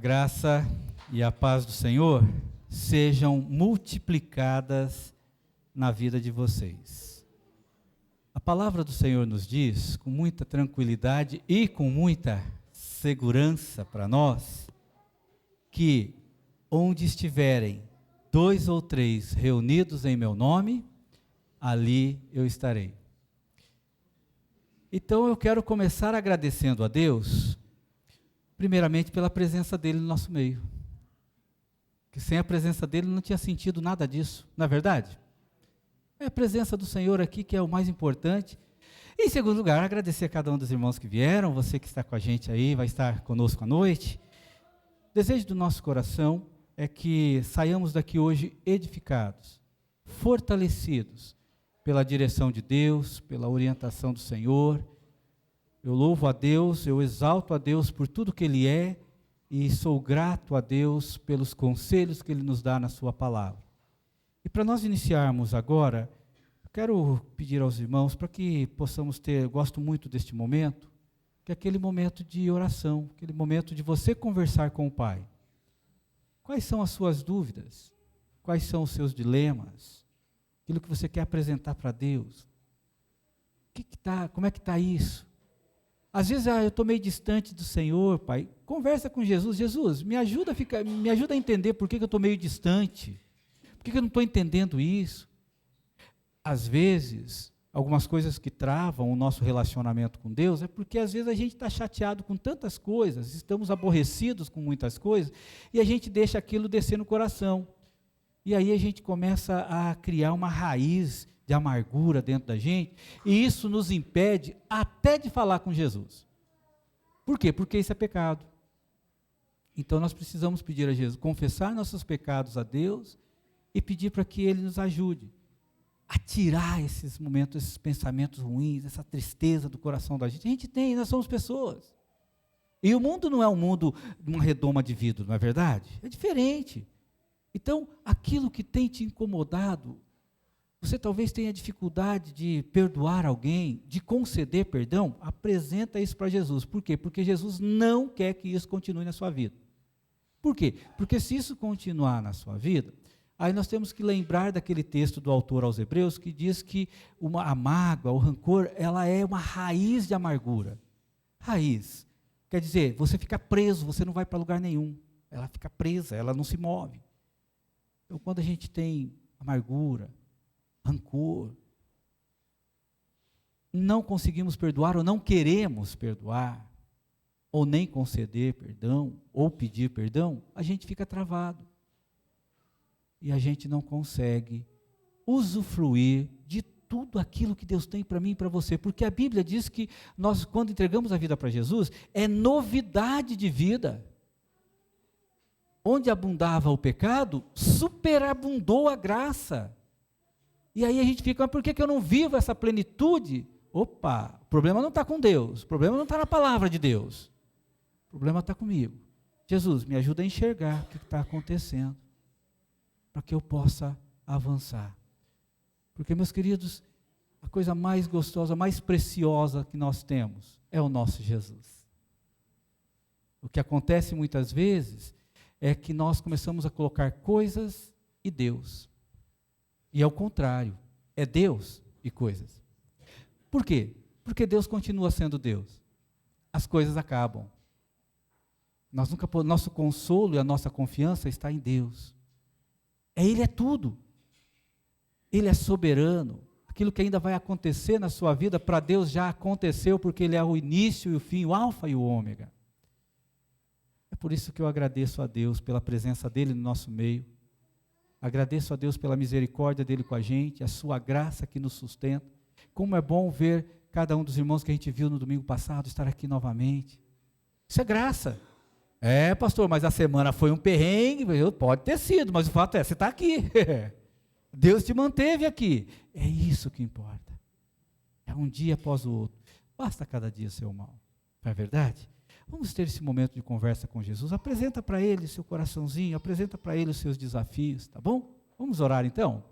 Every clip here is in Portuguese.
graça e a paz do Senhor sejam multiplicadas na vida de vocês. A palavra do Senhor nos diz, com muita tranquilidade e com muita segurança para nós, que onde estiverem 2 ou 3 reunidos em meu nome, ali eu estarei. Então eu quero começar agradecendo a Deus, primeiramente pela presença dele no nosso meio. Que sem a presença dele não tinha sentido nada disso, não é verdade? É a presença do Senhor aqui que é o mais importante. E em segundo lugar, agradecer a cada um dos irmãos que vieram, você que está com a gente aí, vai estar conosco à noite. O desejo do nosso coração é que saiamos daqui hoje edificados, fortalecidos pela direção de Deus, pela orientação do Senhor. Eu louvo a Deus, eu exalto a Deus por tudo que Ele é e sou grato a Deus pelos conselhos que Ele nos dá na Sua palavra. E para nós iniciarmos agora, quero pedir aos irmãos para que possamos ter, eu gosto muito deste momento, que é aquele momento de oração, aquele momento de você conversar com o Pai. Quais são as suas dúvidas? Quais são os seus dilemas? Aquilo que você quer apresentar para Deus? Como é que está isso? Às vezes eu estou meio distante do Senhor, Pai. Conversa com Jesus. Jesus, me ajuda a entender por que eu estou meio distante. Por que eu não estou entendendo isso? Às vezes, algumas coisas que travam o nosso relacionamento com Deus é porque às vezes a gente está chateado com tantas coisas, estamos aborrecidos com muitas coisas, e a gente deixa aquilo descer no coração. E aí a gente começa a criar uma raiz de amargura dentro da gente, e isso nos impede até de falar com Jesus. Por quê? Porque isso é pecado. Então nós precisamos pedir a Jesus, confessar nossos pecados a Deus e pedir para que Ele nos ajude a tirar esses momentos, esses pensamentos ruins, essa tristeza do coração da gente. A gente tem, nós somos pessoas. E o mundo não é um mundo de uma redoma de vidro, não é verdade? É diferente. Então, aquilo que tem te incomodado, você talvez tenha dificuldade de perdoar alguém, de conceder perdão, apresenta isso para Jesus. Por quê? Porque Jesus não quer que isso continue na sua vida. Por quê? Porque se isso continuar na sua vida, aí nós temos que lembrar daquele texto do autor aos Hebreus, que diz que a mágoa, o rancor, ela é uma raiz de amargura. Raiz. Quer dizer, você fica preso, você não vai para lugar nenhum. Ela fica presa, ela não se move. Então, quando a gente tem amargura, rancor, não conseguimos perdoar ou não queremos perdoar, ou nem conceder perdão, ou pedir perdão, a gente fica travado. E a gente não consegue usufruir de tudo aquilo que Deus tem para mim e para você, porque a Bíblia diz que nós, quando entregamos a vida para Jesus, é novidade de vida. Onde abundava o pecado, superabundou a graça. E aí a gente fica, mas por que eu não vivo essa plenitude? Opa, o problema não está com Deus, o problema não está na palavra de Deus, o problema está comigo. Jesus, me ajuda a enxergar o que está acontecendo, para que eu possa avançar. Porque, meus queridos, a coisa mais gostosa, mais preciosa que nós temos é o nosso Jesus. O que acontece muitas vezes é que nós começamos a colocar coisas e Deus. E é o contrário, é Deus e coisas. Por quê? Porque Deus continua sendo Deus. As coisas acabam. Nosso consolo e a nossa confiança está em Deus. Ele é tudo. Ele é soberano. Aquilo que ainda vai acontecer na sua vida, para Deus já aconteceu, porque Ele é o início e o fim, o alfa e o ômega. É por isso que eu agradeço a Deus pela presença dEle no nosso meio. Agradeço a Deus pela misericórdia dEle com a gente, a sua graça que nos sustenta. Como é bom ver cada um dos irmãos que a gente viu no domingo passado estar aqui novamente. Isso é graça. É, pastor, mas a semana foi um perrengue, pode ter sido, mas o fato é, você está aqui. Deus te manteve aqui. É isso que importa. É um dia após o outro. Basta cada dia ser mal. Não é verdade? Vamos ter esse momento de conversa com Jesus. Apresenta para Ele seu coraçãozinho, apresenta para Ele os seus desafios, tá bom? Vamos orar então?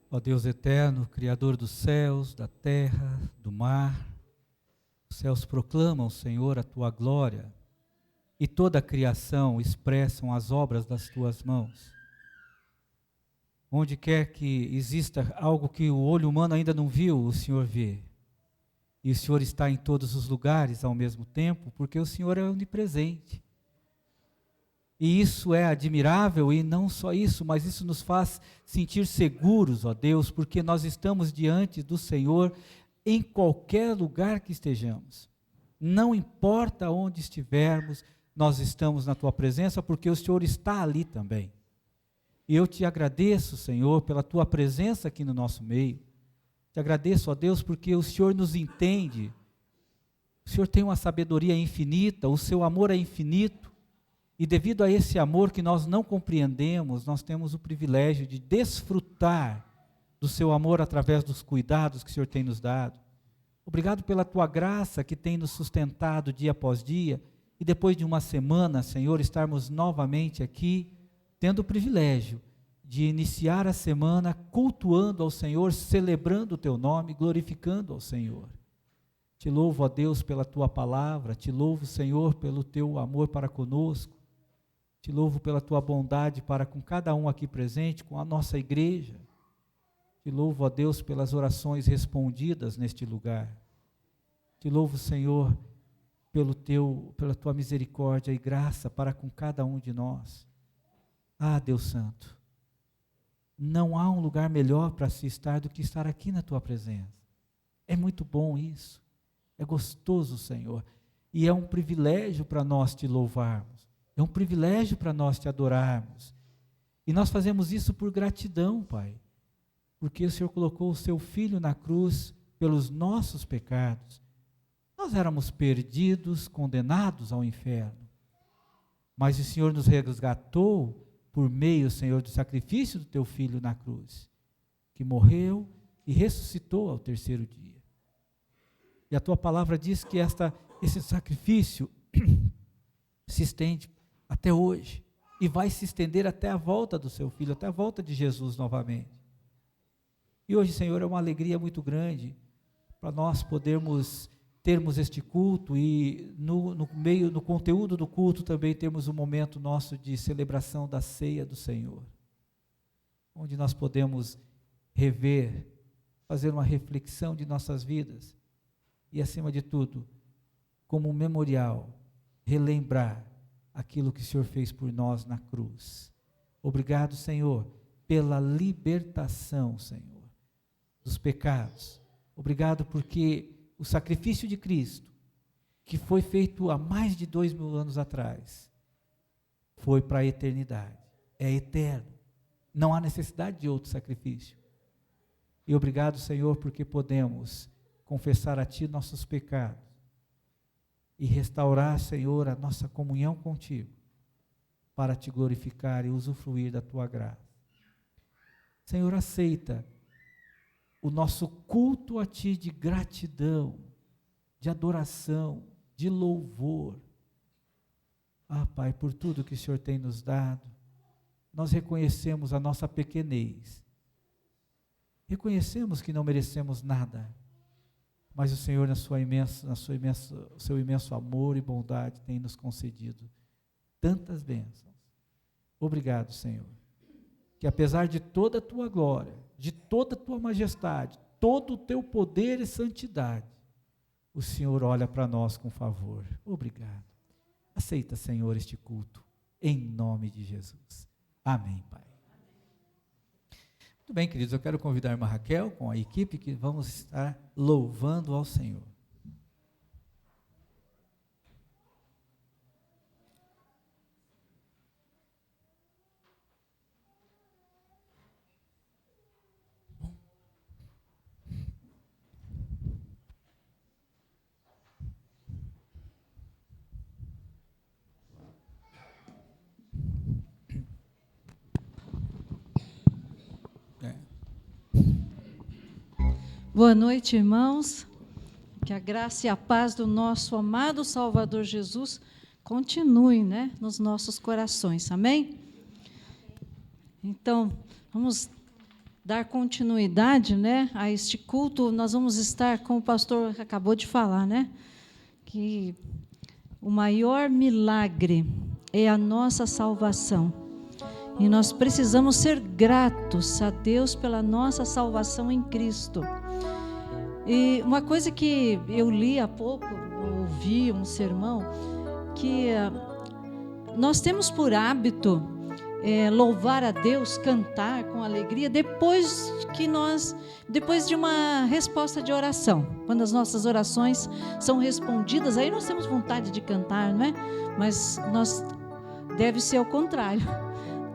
Ó Deus eterno, Criador dos céus, da terra, do mar, os céus proclamam, Senhor, a Tua glória, e toda a criação expressam as obras das Tuas mãos. Onde quer que exista algo que o olho humano ainda não viu, o Senhor vê. E o Senhor está em todos os lugares ao mesmo tempo, porque o Senhor é onipresente. E isso é admirável, e não só isso, mas isso nos faz sentir seguros, ó Deus, porque nós estamos diante do Senhor em qualquer lugar que estejamos. Não importa onde estivermos, nós estamos na Tua presença, porque o Senhor está ali também. E eu te agradeço, Senhor, pela Tua presença aqui no nosso meio. Te agradeço, ó Deus, porque o Senhor nos entende. O Senhor tem uma sabedoria infinita, o Seu amor é infinito. E devido a esse amor que nós não compreendemos, nós temos o privilégio de desfrutar do Seu amor através dos cuidados que o Senhor tem nos dado. Obrigado pela Tua graça que tem nos sustentado dia após dia, e depois de uma semana, Senhor, estarmos novamente aqui, tendo o privilégio de iniciar a semana cultuando ao Senhor, celebrando o Teu nome, glorificando ao Senhor. Te louvo, ó Deus, pela Tua palavra, te louvo, Senhor, pelo Teu amor para conosco, te louvo pela Tua bondade para com cada um aqui presente, com a nossa igreja. Te louvo, ó Deus, pelas orações respondidas neste lugar. Te louvo, Senhor, pela Tua misericórdia e graça para com cada um de nós. Ah, Deus Santo, não há um lugar melhor para se estar do que estar aqui na Tua presença. É muito bom isso, é gostoso, Senhor, e é um privilégio para nós Te louvarmos. É um privilégio para nós Te adorarmos. E nós fazemos isso por gratidão, Pai. Porque o Senhor colocou o Seu Filho na cruz pelos nossos pecados. Nós éramos perdidos, condenados ao inferno. Mas o Senhor nos resgatou por meio, Senhor, do sacrifício do Teu Filho na cruz, que morreu e ressuscitou ao terceiro dia. E a Tua palavra diz que esse sacrifício se estende até hoje, e vai se estender até a volta do Seu Filho, até a volta de Jesus novamente. E hoje, Senhor, é uma alegria muito grande para nós termos este culto, e no conteúdo do culto também temos um momento nosso de celebração da ceia do Senhor, onde nós podemos rever, fazer uma reflexão de nossas vidas, e acima de tudo, como um memorial, relembrar aquilo que o Senhor fez por nós na cruz. Obrigado, Senhor, pela libertação, Senhor, dos pecados. Obrigado porque o sacrifício de Cristo, que foi feito há mais de 2000 anos atrás, foi para a eternidade, é eterno, não há necessidade de outro sacrifício. E obrigado, Senhor, porque podemos confessar a Ti nossos pecados, e restaurar, Senhor, a nossa comunhão contigo, para Te glorificar e usufruir da Tua graça. Senhor, aceita o nosso culto a Ti de gratidão, de adoração, de louvor. Ah, Pai, por tudo que o Senhor tem nos dado, nós reconhecemos a nossa pequenez, reconhecemos que não merecemos nada, mas o Senhor, seu imenso amor e bondade, tem nos concedido tantas bênçãos. Obrigado, Senhor, que apesar de toda a Tua glória, de toda a Tua majestade, todo o Teu poder e santidade, o Senhor olha para nós com favor. Obrigado. Aceita, Senhor, este culto, em nome de Jesus. Amém, Pai. Muito bem, queridos, eu quero convidar a irmã Raquel com a equipe, que vamos estar louvando ao Senhor. Boa noite, irmãos. Que a graça e a paz do nosso amado Salvador Jesus continuem, nos nossos corações. Amém? Então, vamos dar continuidade, né, a este culto, nós vamos estar, como o pastor acabou de falar, né, que o maior milagre é a nossa salvação. E nós precisamos ser gratos a Deus pela nossa salvação em Cristo. E uma coisa que eu li há pouco, ouvi um sermão, que nós temos por hábito louvar a Deus, cantar com alegria, depois de uma resposta de oração. Quando as nossas orações são respondidas, aí nós temos vontade de cantar, não é? Mas deve ser ao contrário.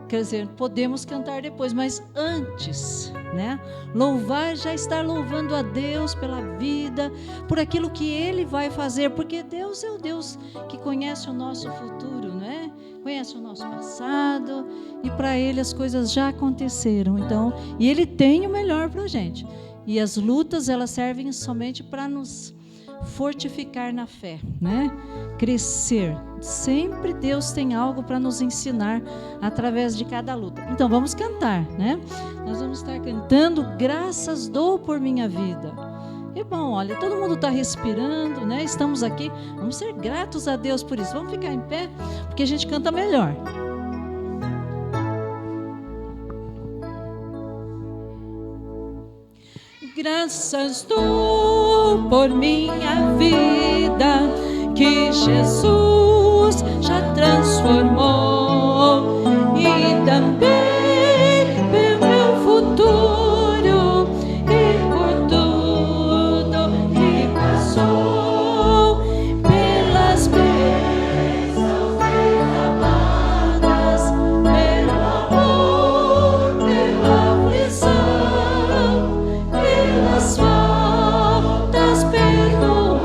Quer dizer, podemos cantar depois, mas antes, né? Louvar, já estar louvando a Deus pela vida, por aquilo que Ele vai fazer, porque Deus é o Deus que conhece o nosso futuro, né? Conhece o nosso passado, e para Ele as coisas já aconteceram, então, e Ele tem o melhor para a gente. E as lutas, elas servem somente para nos fortificar na fé, né? Crescer. Sempre Deus tem algo para nos ensinar através de cada luta. Então vamos cantar, né? Nós vamos estar cantando Graças Dou por Minha Vida. E bom, olha, todo mundo está respirando, né? Estamos aqui, vamos ser gratos a Deus por isso. Vamos ficar em pé, porque a gente canta melhor. Graças dou por minha vida, que Jesus já transformou, e também pelo meu futuro, e por tudo que passou, pelas bênçãos derramadas, pelo amor, pela aflição, pelas faltas perdoadas,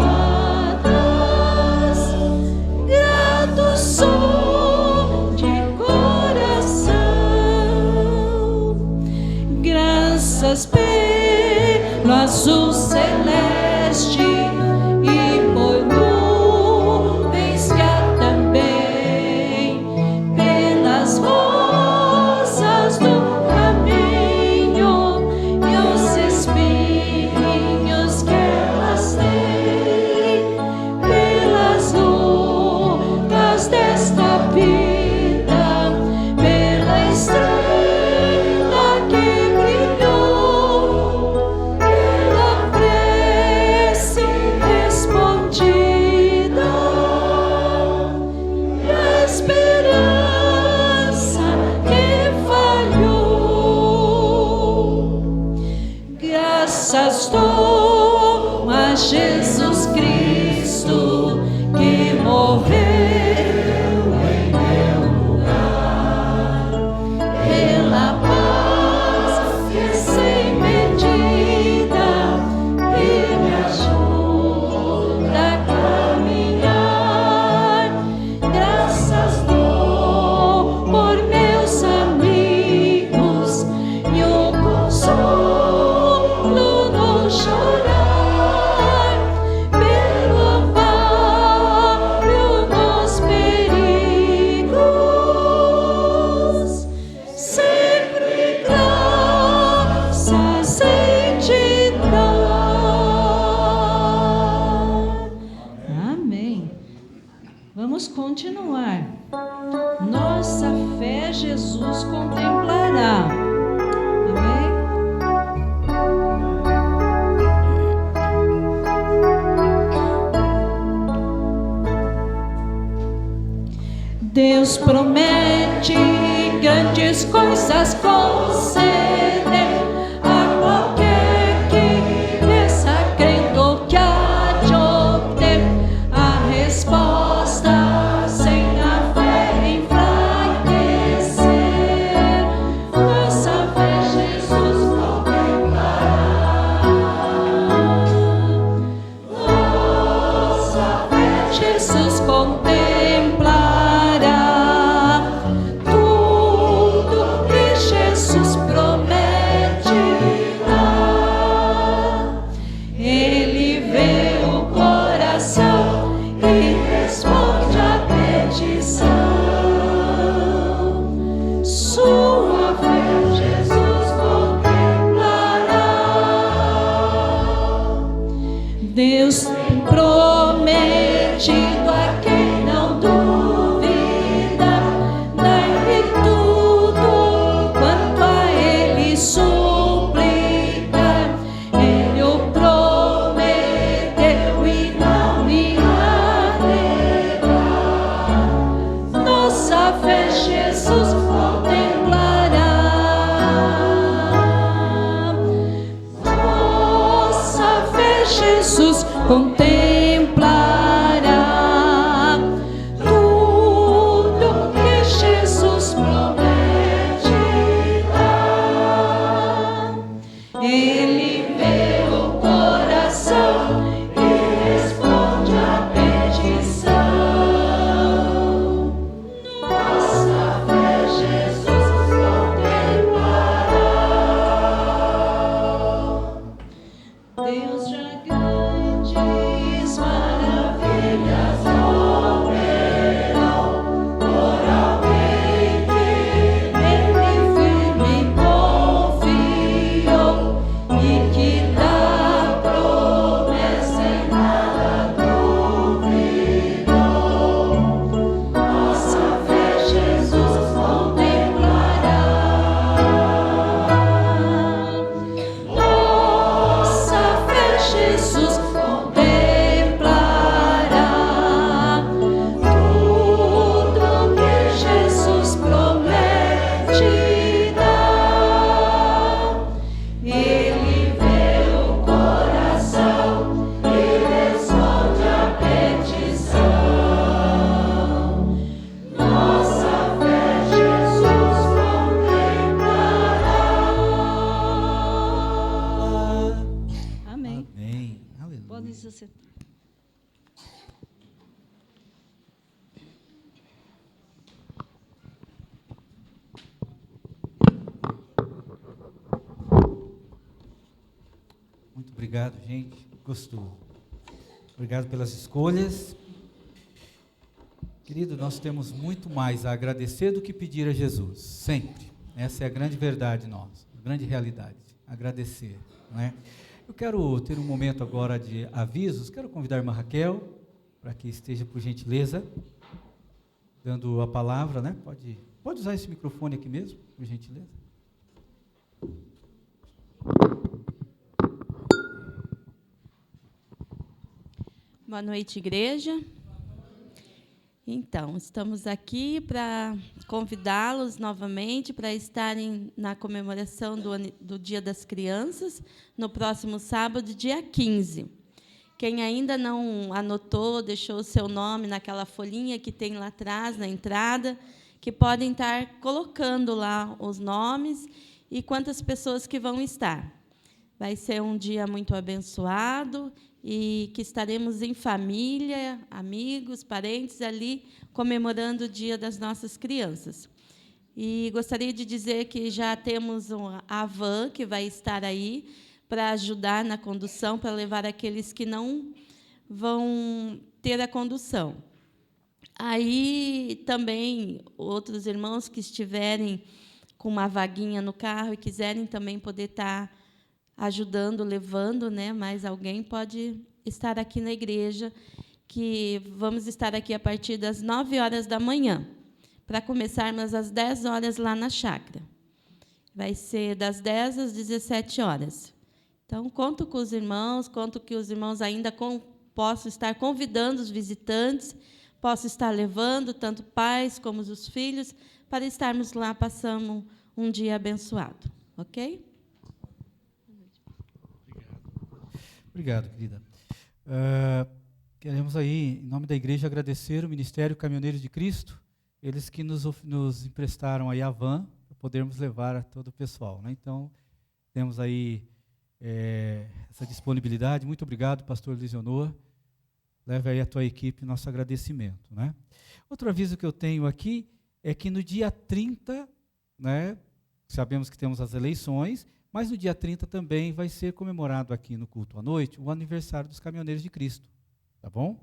grato sou de coração. Graças pelo azul celeste e por nuvens que há também, pelas rosas do caminho e os espinhos que elas têm, pelas lutas desta vida, pela estrela que brilhou, pela prece respondida, e a esperança que falhou. Graças dou a Jesus Cristo, que morreu em meu lugar, pela paz que sem medida me ajuda a caminhar. Graças dou por meus amigos e o consolo no chorar, pelo amparo nos perigos, sempre graças em te dar. Amém. Vamos continuar. Nossa fé Jesus contemplará. Amém? Deus promete grandes coisas conceder a qualquer que pensa, crendo que há de obter a resposta sem a fé enfraquecer. Nossa fé Jesus contemplará. Nossa fé Jesus contemplará tudo que Jesus prometeu. fé Jesus contemplará. Nossa fé Jesus contemplará tudo que Jesus promete dar. Ele vê o coração e responde à petição. Nossa fé Jesus contemplará. Deus já grandes maravilhas operou por alguém que nele firme confiou e que da promessa em nada duvidou. Nossa fé Jesus contemplará. Nossa fé Jesus contemplará tudo que Jesus promete dar. Ele vê o coração e responde à petição. Nossa fé Jesus contemplará. Amém. Amém. Aleluia. Podem se sentar. Muito obrigado, gente. Gostou. Obrigado pelas escolhas. Querido, nós temos muito mais a agradecer do que pedir a Jesus. Sempre. Essa é a grande verdade nossa, a grande realidade. Agradecer, não é? Eu quero ter um momento agora de avisos. Quero convidar a irmã Raquel para que esteja, por gentileza, dando a palavra, né? Pode usar esse microfone aqui mesmo, por gentileza. Boa noite, igreja. Então, estamos aqui para convidá-los novamente para estarem na comemoração do Dia das Crianças, no próximo sábado, dia 15. Quem ainda não anotou, deixou o seu nome naquela folhinha que tem lá atrás, na entrada, que podem estar colocando lá os nomes e quantas pessoas que vão estar. Vai ser um dia muito abençoado e que estaremos em família, amigos, parentes ali, comemorando o Dia das nossas crianças. E gostaria de dizer que já temos a van que vai estar aí para ajudar na condução, para levar aqueles que não vão ter a condução. Aí também outros irmãos que estiverem com uma vaguinha no carro e quiserem também poder estar ajudando, levando, né? Mas alguém pode estar aqui na igreja, que vamos estar aqui a partir das 9h da manhã, para começarmos às 10h lá na chácara. Vai ser das 10 às 17 horas. Então, conto com os irmãos, conto que os irmãos ainda possam estar convidando os visitantes, possam estar levando tanto pais como os filhos, para estarmos lá passando um dia abençoado. Ok? Obrigado, querida. Queremos aí, em nome da igreja, agradecer o Ministério Caminhoneiros de Cristo, eles que nos emprestaram aí a van, para podermos levar a todo o pessoal, né? Então, temos aí essa disponibilidade. Muito obrigado, pastor Lisionor. Leve aí a tua equipe nosso agradecimento, né? Outro aviso que eu tenho aqui é que no dia 30, né, sabemos que temos as eleições, mas no dia 30 também vai ser comemorado aqui no culto à noite o aniversário dos Caminhoneiros de Cristo, tá bom?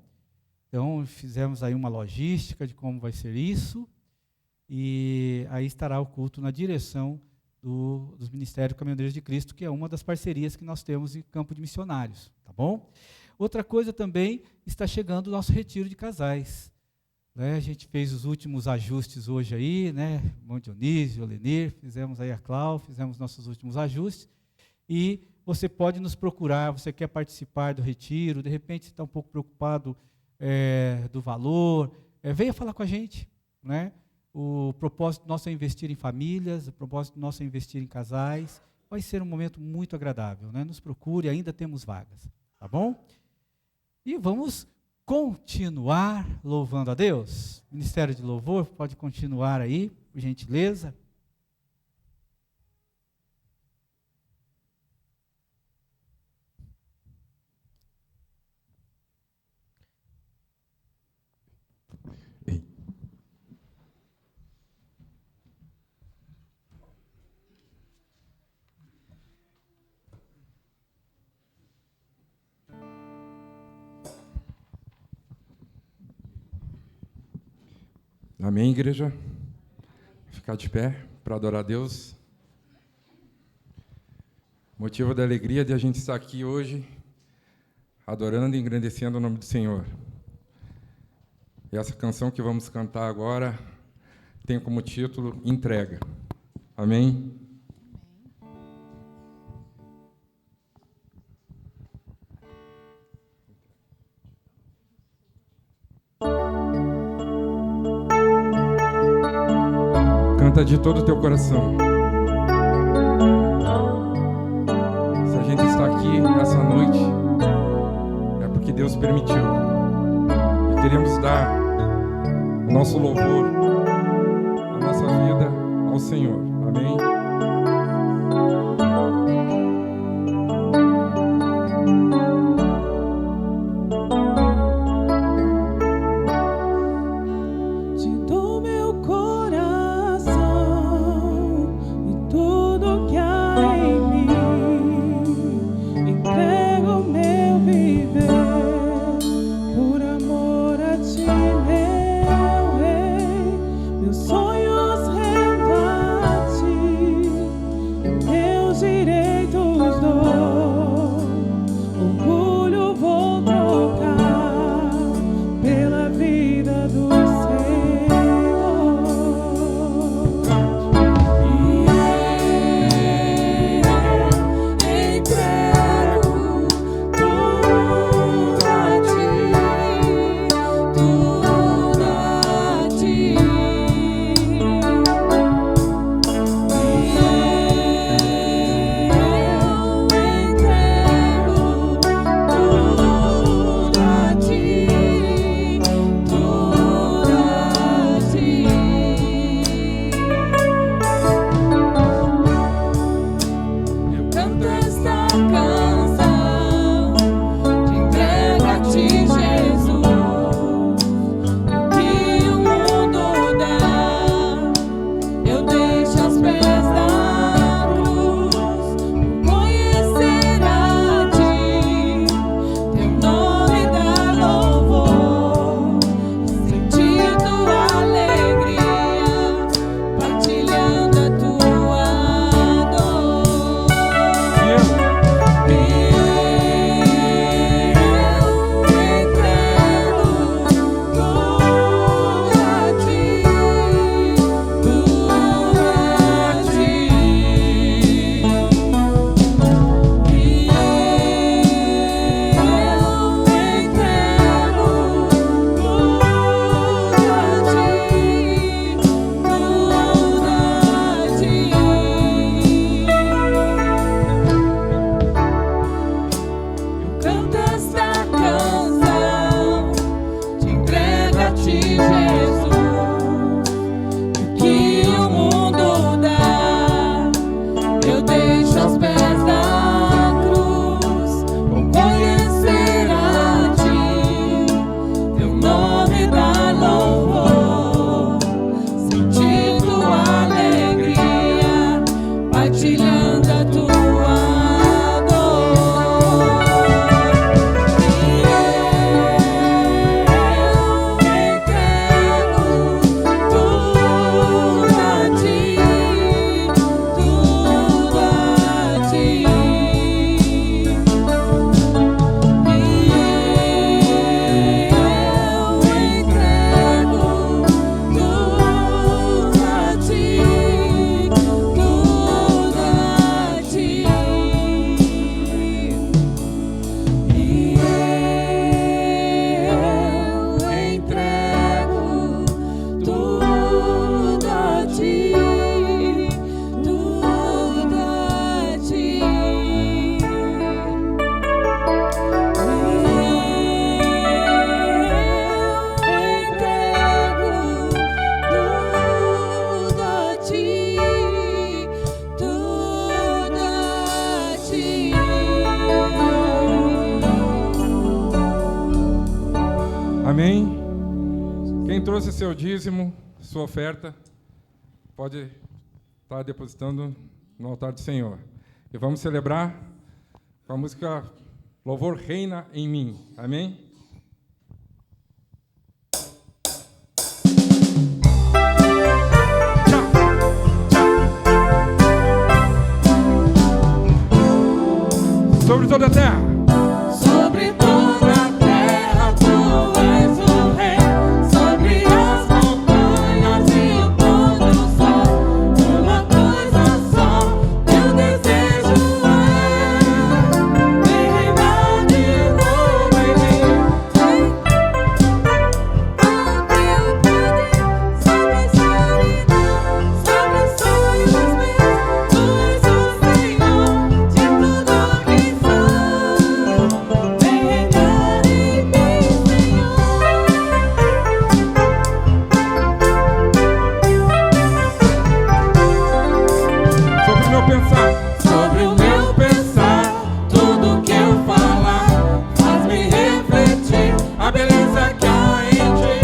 Então, fizemos aí uma logística de como vai ser isso, e aí estará o culto na direção dos Ministérios Caminhoneiros de Cristo, que é uma das parcerias que nós temos em campo de missionários, tá bom? Outra coisa também, está chegando o nosso retiro de casais, né? A gente fez os últimos ajustes hoje aí, né? Irmão Dionísio, Lenir, fizemos aí a Clau, fizemos nossos últimos ajustes, e você pode nos procurar, você quer participar do retiro, de repente está um pouco preocupado do valor, venha falar com a gente, né? O propósito nosso é investir em famílias, o propósito nosso é investir em casais. Vai ser um momento muito agradável, né? Nos procure, ainda temos vagas, tá bom? E vamos continuar louvando a Deus. Ministério de Louvor, pode continuar aí, por gentileza. Amém, igreja? Ficar de pé para adorar a Deus. Motivo da alegria de a gente estar aqui hoje, adorando e engrandecendo o nome do Senhor. E essa canção que vamos cantar agora tem como título Entrega. Amém? Canta de todo o teu coração. Se a gente está aqui nessa noite, é porque Deus permitiu. E queremos dar o nosso louvor, a nossa vida ao Senhor. Amém? Sonhos rendo a ti. trouxe seu dízimo, sua oferta, pode estar depositando no altar do Senhor. E vamos celebrar com a música Louvor Reina em Mim. Amém? Sobre toda a terra. Sobre toda a terra tu és o rei, sobre as montanhas e o pôr do sol. Uma coisa só eu desejo é reinar de novo em mim. Sobre a solidão, sobre os sonhos meus, tu és o Senhor de tudo que sou. Vem reinar em mim, Senhor. Sobre o meu pensar. Sobre o meu pensar, tudo que eu falar faz-me refletir a beleza que há em ti.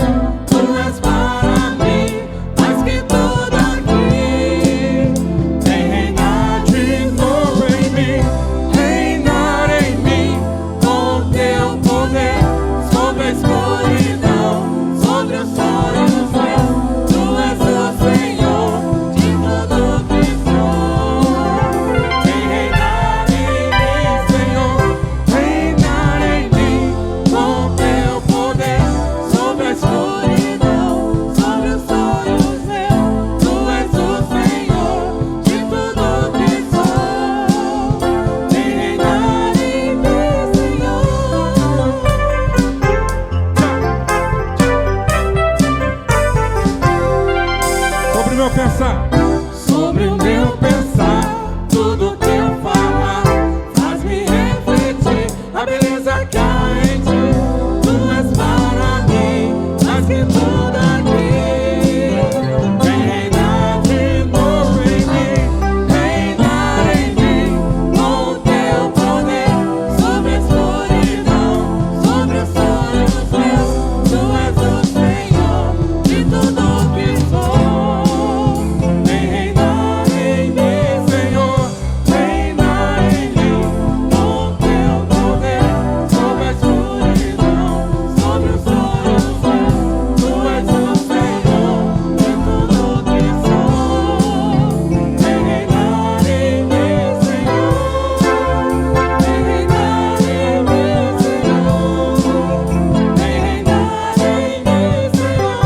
Tu és para mim mais que tudo aqui. Vem reinar de novo em mim, reinar em mim com teu poder. Sobre a escuridão, sobre os sonhos meus, tu és o Senhor de tudo que sou. Vem reinar em mim, Senhor, reinar em mim com teu poder. Sobre a escuridão, sobre os sonhos meus, tu és o Senhor de tudo que sou. Vem reinar em mim, Senhor. Sobre o meu pensar. Sobre o meu pensar, tudo que eu falar faz-me refletir a beleza que há em ti. Tu és para mim mais que tudo aqui. Vem reinar de novo em mim, reinar em mim com teu poder. Sobre a escuridão, sobre os sonhos meus, tu és o Senhor de tudo que sou. Vem reinar em mim, Senhor, reinar em mim com teu poder. Sobre a escuridão, sobre os sonhos meus, tu és o Senhor de tudo que sou. Vem reinar em mim, Senhor, vem reinar em mim, Senhor, vem reinar em mim, Senhor.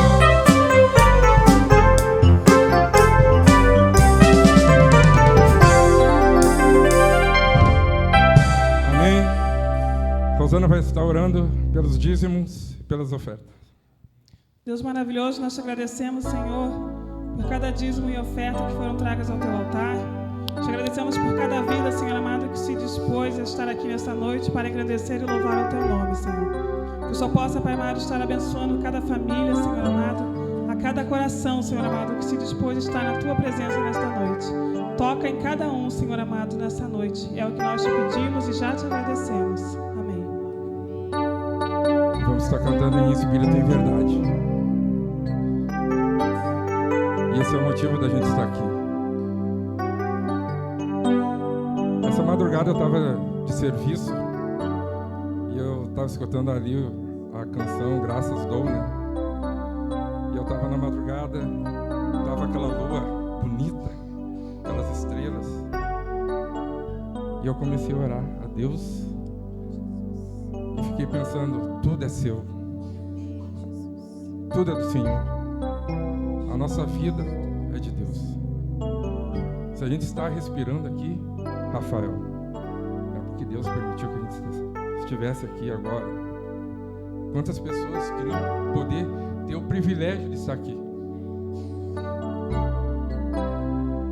Amém? Rosana vai estar orando pelos dízimos e pelas ofertas. Deus maravilhoso, nós te agradecemos, Senhor, por cada dízimo e oferta que foram tragas ao teu altar. Te agradecemos por cada vida, Senhor amado, que se dispôs a estar aqui nesta noite para engrandecer e louvar o teu nome, Senhor. Que o Senhor possa, Pai amado, estar abençoando cada família, Senhor amado, a cada coração, Senhor amado, que se dispôs a estar na tua presença nesta noite. Toca em cada um, Senhor amado, nesta noite. É o que nós te pedimos e já te agradecemos. Amém. Vamos estar cantando em espírito e em verdade. E esse é o motivo da gente estar aqui. Essa madrugada eu estava de serviço e eu estava escutando ali a canção Graças Dou, né? E eu estava na madrugada, estava aquela lua bonita, aquelas estrelas. E eu comecei a orar a Deus e fiquei pensando, tudo é seu. Tudo é do Senhor. A nossa vida é de Deus. Se a gente está respirando aqui, Rafael, é porque Deus permitiu que a gente estivesse aqui agora. Quantas pessoas queriam poder ter o privilégio de estar aqui,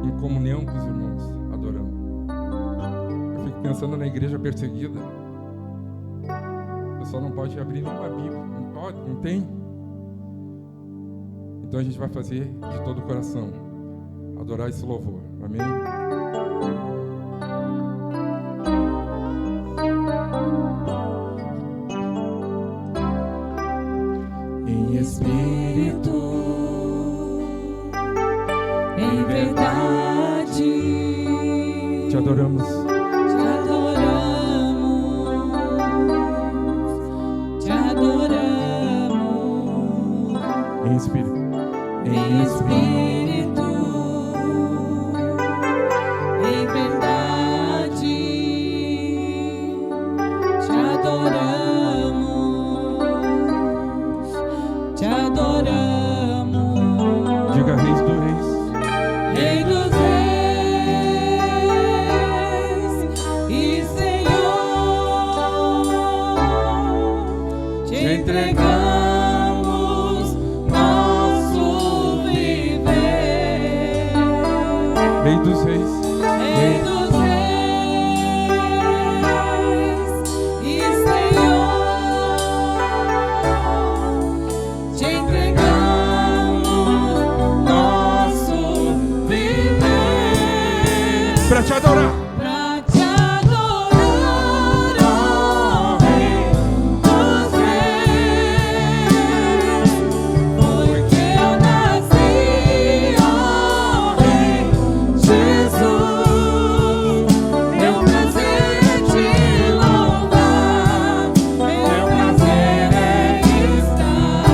em comunhão com os irmãos, adorando. Eu fico pensando na igreja perseguida. O pessoal não pode abrir nenhuma Bíblia, não pode, não tem. Então a gente vai fazer de todo o coração, adorar esse louvor. Amém? Em espírito em verdade. Te adoramos. Te adoramos. Te adoramos. Em espírito. Em espírito, em verdade, te adoramos, te adoramos. Diga Reis do Reis. Rei dos Reis e Senhor, te entregamos nosso viver. Rei dos Reis. Rei dos Reis e Senhor, te entregamos nosso viver. Para te adorar. Pra te adorar, ó Rei dos Reis, porque eu nasci, ó Rei Jesus. Meu prazer é te louvar, meu prazer é estar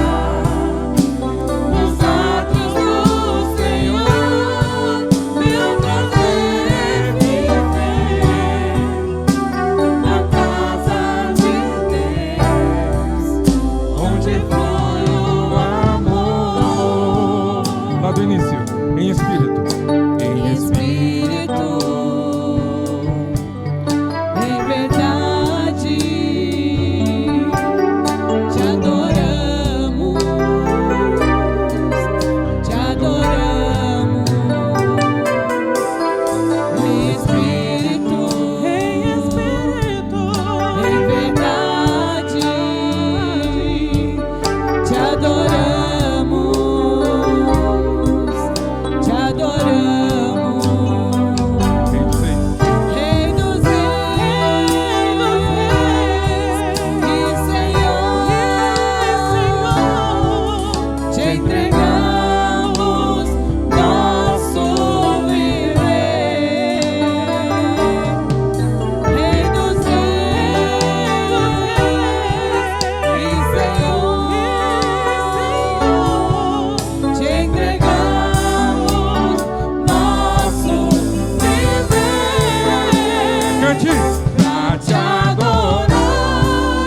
nos atos do Senhor. Meu prazer é viver na casa de Deus, onde flui o amor. Lá do início. Em espírito. Em espírito, em verdade, te adoramos, te adoramos. Em espírito, em verdade, te adoramos, te adoramos. Rei dos Reis. Rei dos Reis e Senhor, te entregamos nosso viver. Rei dos Reis e Senhor, te entregamos nosso viver. Cante. Pra te adorar,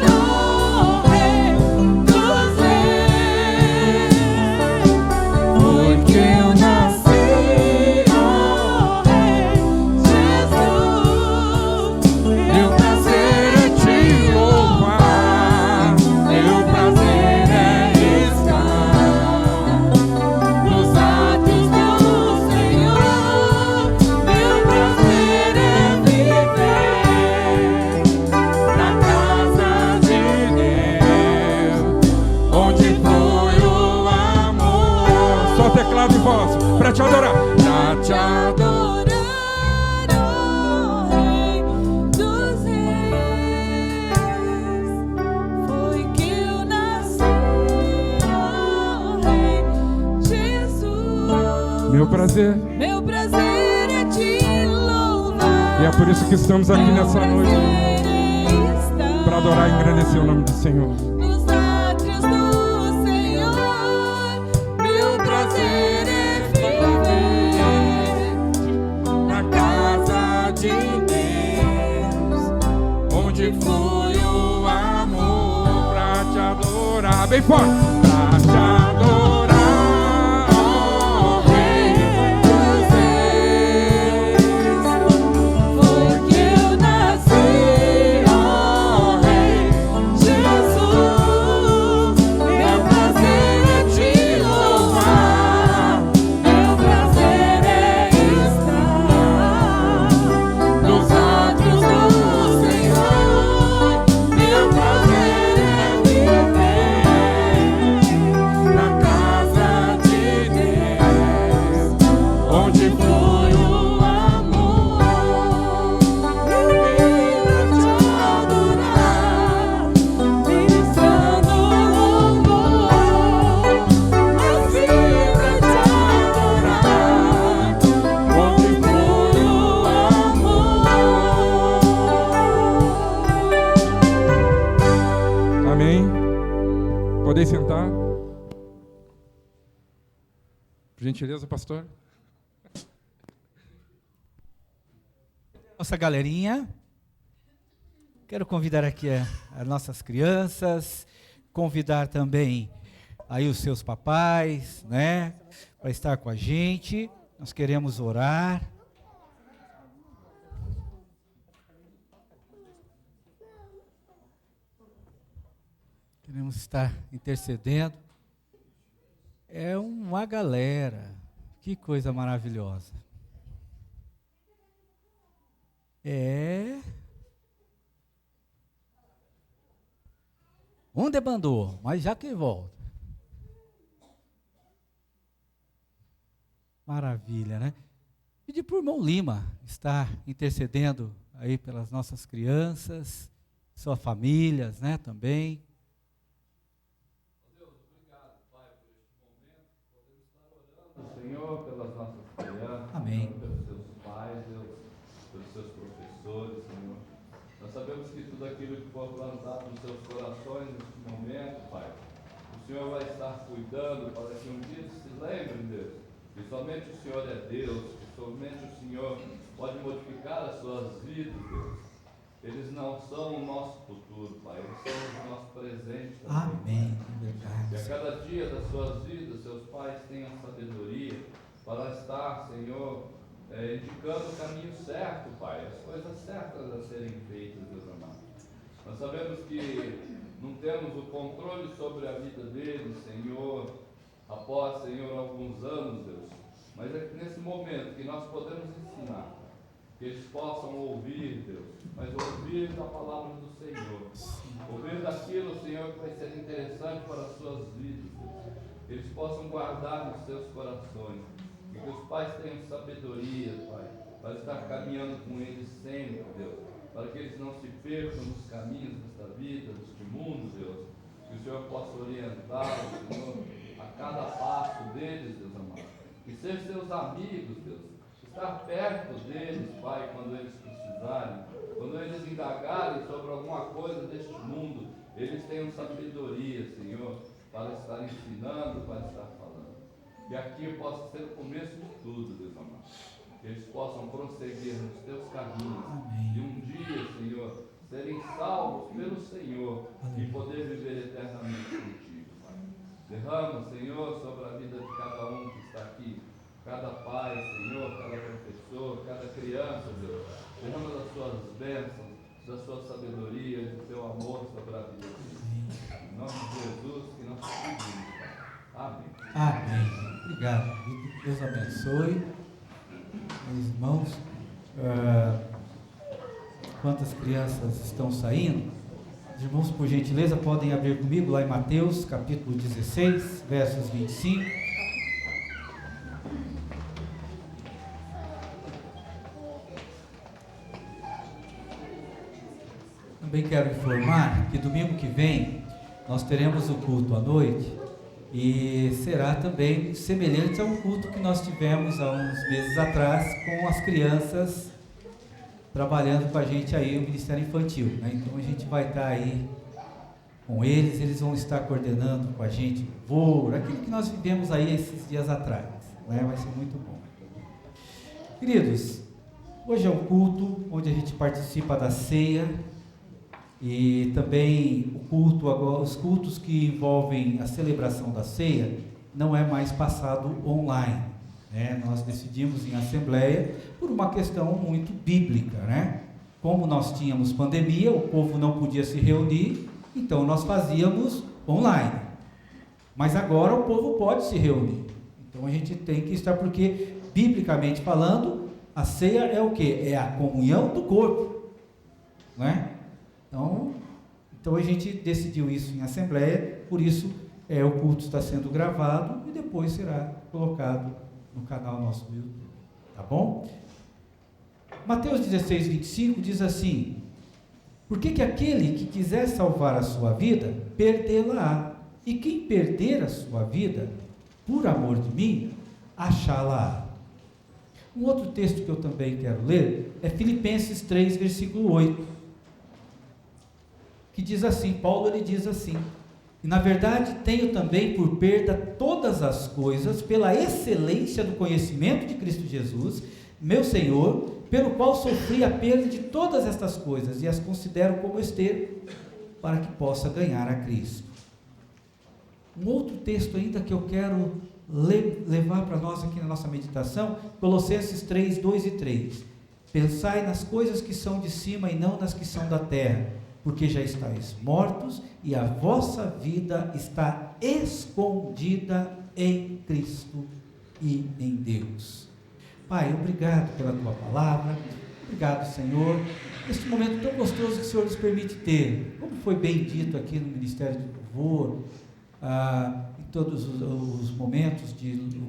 ó Rei dos Reis, porque eu nasci, ó Rei Jesus. Meu prazer é te louvar, meu prazer é estar nos atos do Senhor. Meu prazer é viver na casa de Deus, onde flui o amor. Só teclado e voz. Para te adorar. Pra te adorar, ó Rei dos Reis, foi que eu nasci, ó Rei Jesus. Meu prazer. Meu prazer é te louvar. E é por isso que estamos aqui nessa noite. Para adorar e engrandecer o nome do Senhor. Nos átrios do Senhor, meu prazer é viver na casa de Deus, onde flui o amor. Para te adorar. Bem forte. Para te adorar. Ó Rei dos Reis, porque eu nasci, ó Rei Jesus. Meu prazer é te louvar, meu prazer é estar nos atos do Senhor. Meu prazer é viver na casa de Deus, onde flui o amor. Viver pra te adorar, ministrando louvor. Assim pra te adorar, Por gentileza, pastor. Nossa galerinha, quero convidar aqui as nossas crianças, convidar também aí os seus papais, né, para estar com a gente. Nós queremos orar. Queremos estar intercedendo. É uma galera, que coisa maravilhosa. Um debandou, mas já que volta. Maravilha, né? Pedir para o irmão Lima estar intercedendo aí pelas nossas crianças, suas famílias, né, também. Deus, obrigado, Pai, por este momento. Podemos estar orando, Senhor, pelas nossas crianças. Amém. Senhor, pelos seus pais, Deus, pelos seus professores, Senhor. Nós sabemos que tudo aquilo que for plantado nos seus corações neste momento, Pai, o Senhor vai estar cuidando para que um dia se lembrem, Deus, que somente o Senhor é Deus, que somente o Senhor pode modificar as suas vidas, Deus. Eles não são o nosso futuro, Pai, eles são o nosso presente também. Amém. Que a cada dia das suas vidas, seus pais tenham sabedoria para estar, Senhor, indicando o caminho certo, Pai, as coisas certas a serem feitas, Deus amado. Nós sabemos que não temos o controle sobre a vida deles, Senhor, após, Senhor, alguns anos, Deus. Mas é nesse momento que nós podemos ensinar, que eles possam ouvir, Deus, mas ouvir da palavra do Senhor. Ouvir daquilo, Senhor, que vai ser interessante para as suas vidas, Deus. Que eles possam guardar nos seus corações. E que os pais tenham sabedoria, Pai, para estar caminhando com eles sempre, Deus. Para que eles não se percam nos caminhos desta vida, deste mundo, Deus. Que o Senhor possa orientá-los, Senhor, a cada passo deles, Deus amado. E ser seus amigos, Deus. Estar perto deles, Pai, quando eles precisarem. Quando eles indagarem sobre alguma coisa deste mundo, eles tenham sabedoria, Senhor, para estar ensinando, para estar falando. Que aqui possa ser o começo de tudo, Deus amado. Que eles possam prosseguir nos teus caminhos. Amém. E um dia, Senhor, serem salvos pelo Senhor. Amém. E poder viver eternamente contigo, Pai. Derrama, Senhor, sobre a vida de cada um que está aqui. Cada pai, Senhor, cada professor, cada criança, Deus. Derrama das suas bênçãos, da sua sabedoria, do teu amor sobre a vida deles. Em nome de Jesus, que nós te pedimos, Pai. Amém. Amém. Obrigado. Deus abençoe. Meus irmãos, quantas crianças estão saindo? Os irmãos, por gentileza, podem abrir comigo lá em Mateus, capítulo 16, versos 25. Também quero informar que domingo que vem nós teremos o culto à noite e será também semelhante ao culto que nós tivemos há uns meses atrás com as crianças trabalhando com a gente aí, o Ministério Infantil, né? Então a gente vai estar aí com eles, eles vão estar coordenando com a gente louvor, aquilo que nós vivemos aí esses dias atrás, né? Vai ser muito bom. Queridos, hoje é um culto onde a gente participa da ceia. E também o culto agora, os cultos que envolvem a celebração da ceia não é mais passado online, né? Nós decidimos em assembleia por uma questão muito bíblica, né? Como nós tínhamos pandemia, o povo não podia se reunir, então nós fazíamos online. Mas agora o povo pode se reunir. Então a gente tem que estar, porque biblicamente falando, a ceia é o quê? É a comunhão do corpo, não é? Então a gente decidiu isso em assembleia, por isso o culto está sendo gravado e depois será colocado no canal nosso do YouTube, tá bom? Mateus 16, 25 diz assim: por que aquele que quiser salvar a sua vida, perdê-la-á, e quem perder a sua vida, por amor de mim, achá-la-á. Um outro texto que eu também quero ler é Filipenses 3, versículo 8. Que diz assim, Paulo ele diz assim: E na verdade tenho também por perda todas as coisas, pela excelência do conhecimento de Cristo Jesus, meu Senhor, pelo qual sofri a perda de todas estas coisas, e as considero como esterco, para que possa ganhar a Cristo. Um outro texto ainda que eu quero levar para nós aqui na nossa meditação, Colossenses 3, 2 e 3. Pensai nas coisas que são de cima e não nas que são da terra, porque já estáis mortos e a vossa vida está escondida em Cristo e em Deus. Pai, obrigado pela tua palavra, obrigado, Senhor, neste momento tão gostoso que o Senhor nos permite ter, como foi bem dito aqui no Ministério de Louvor, em todos os momentos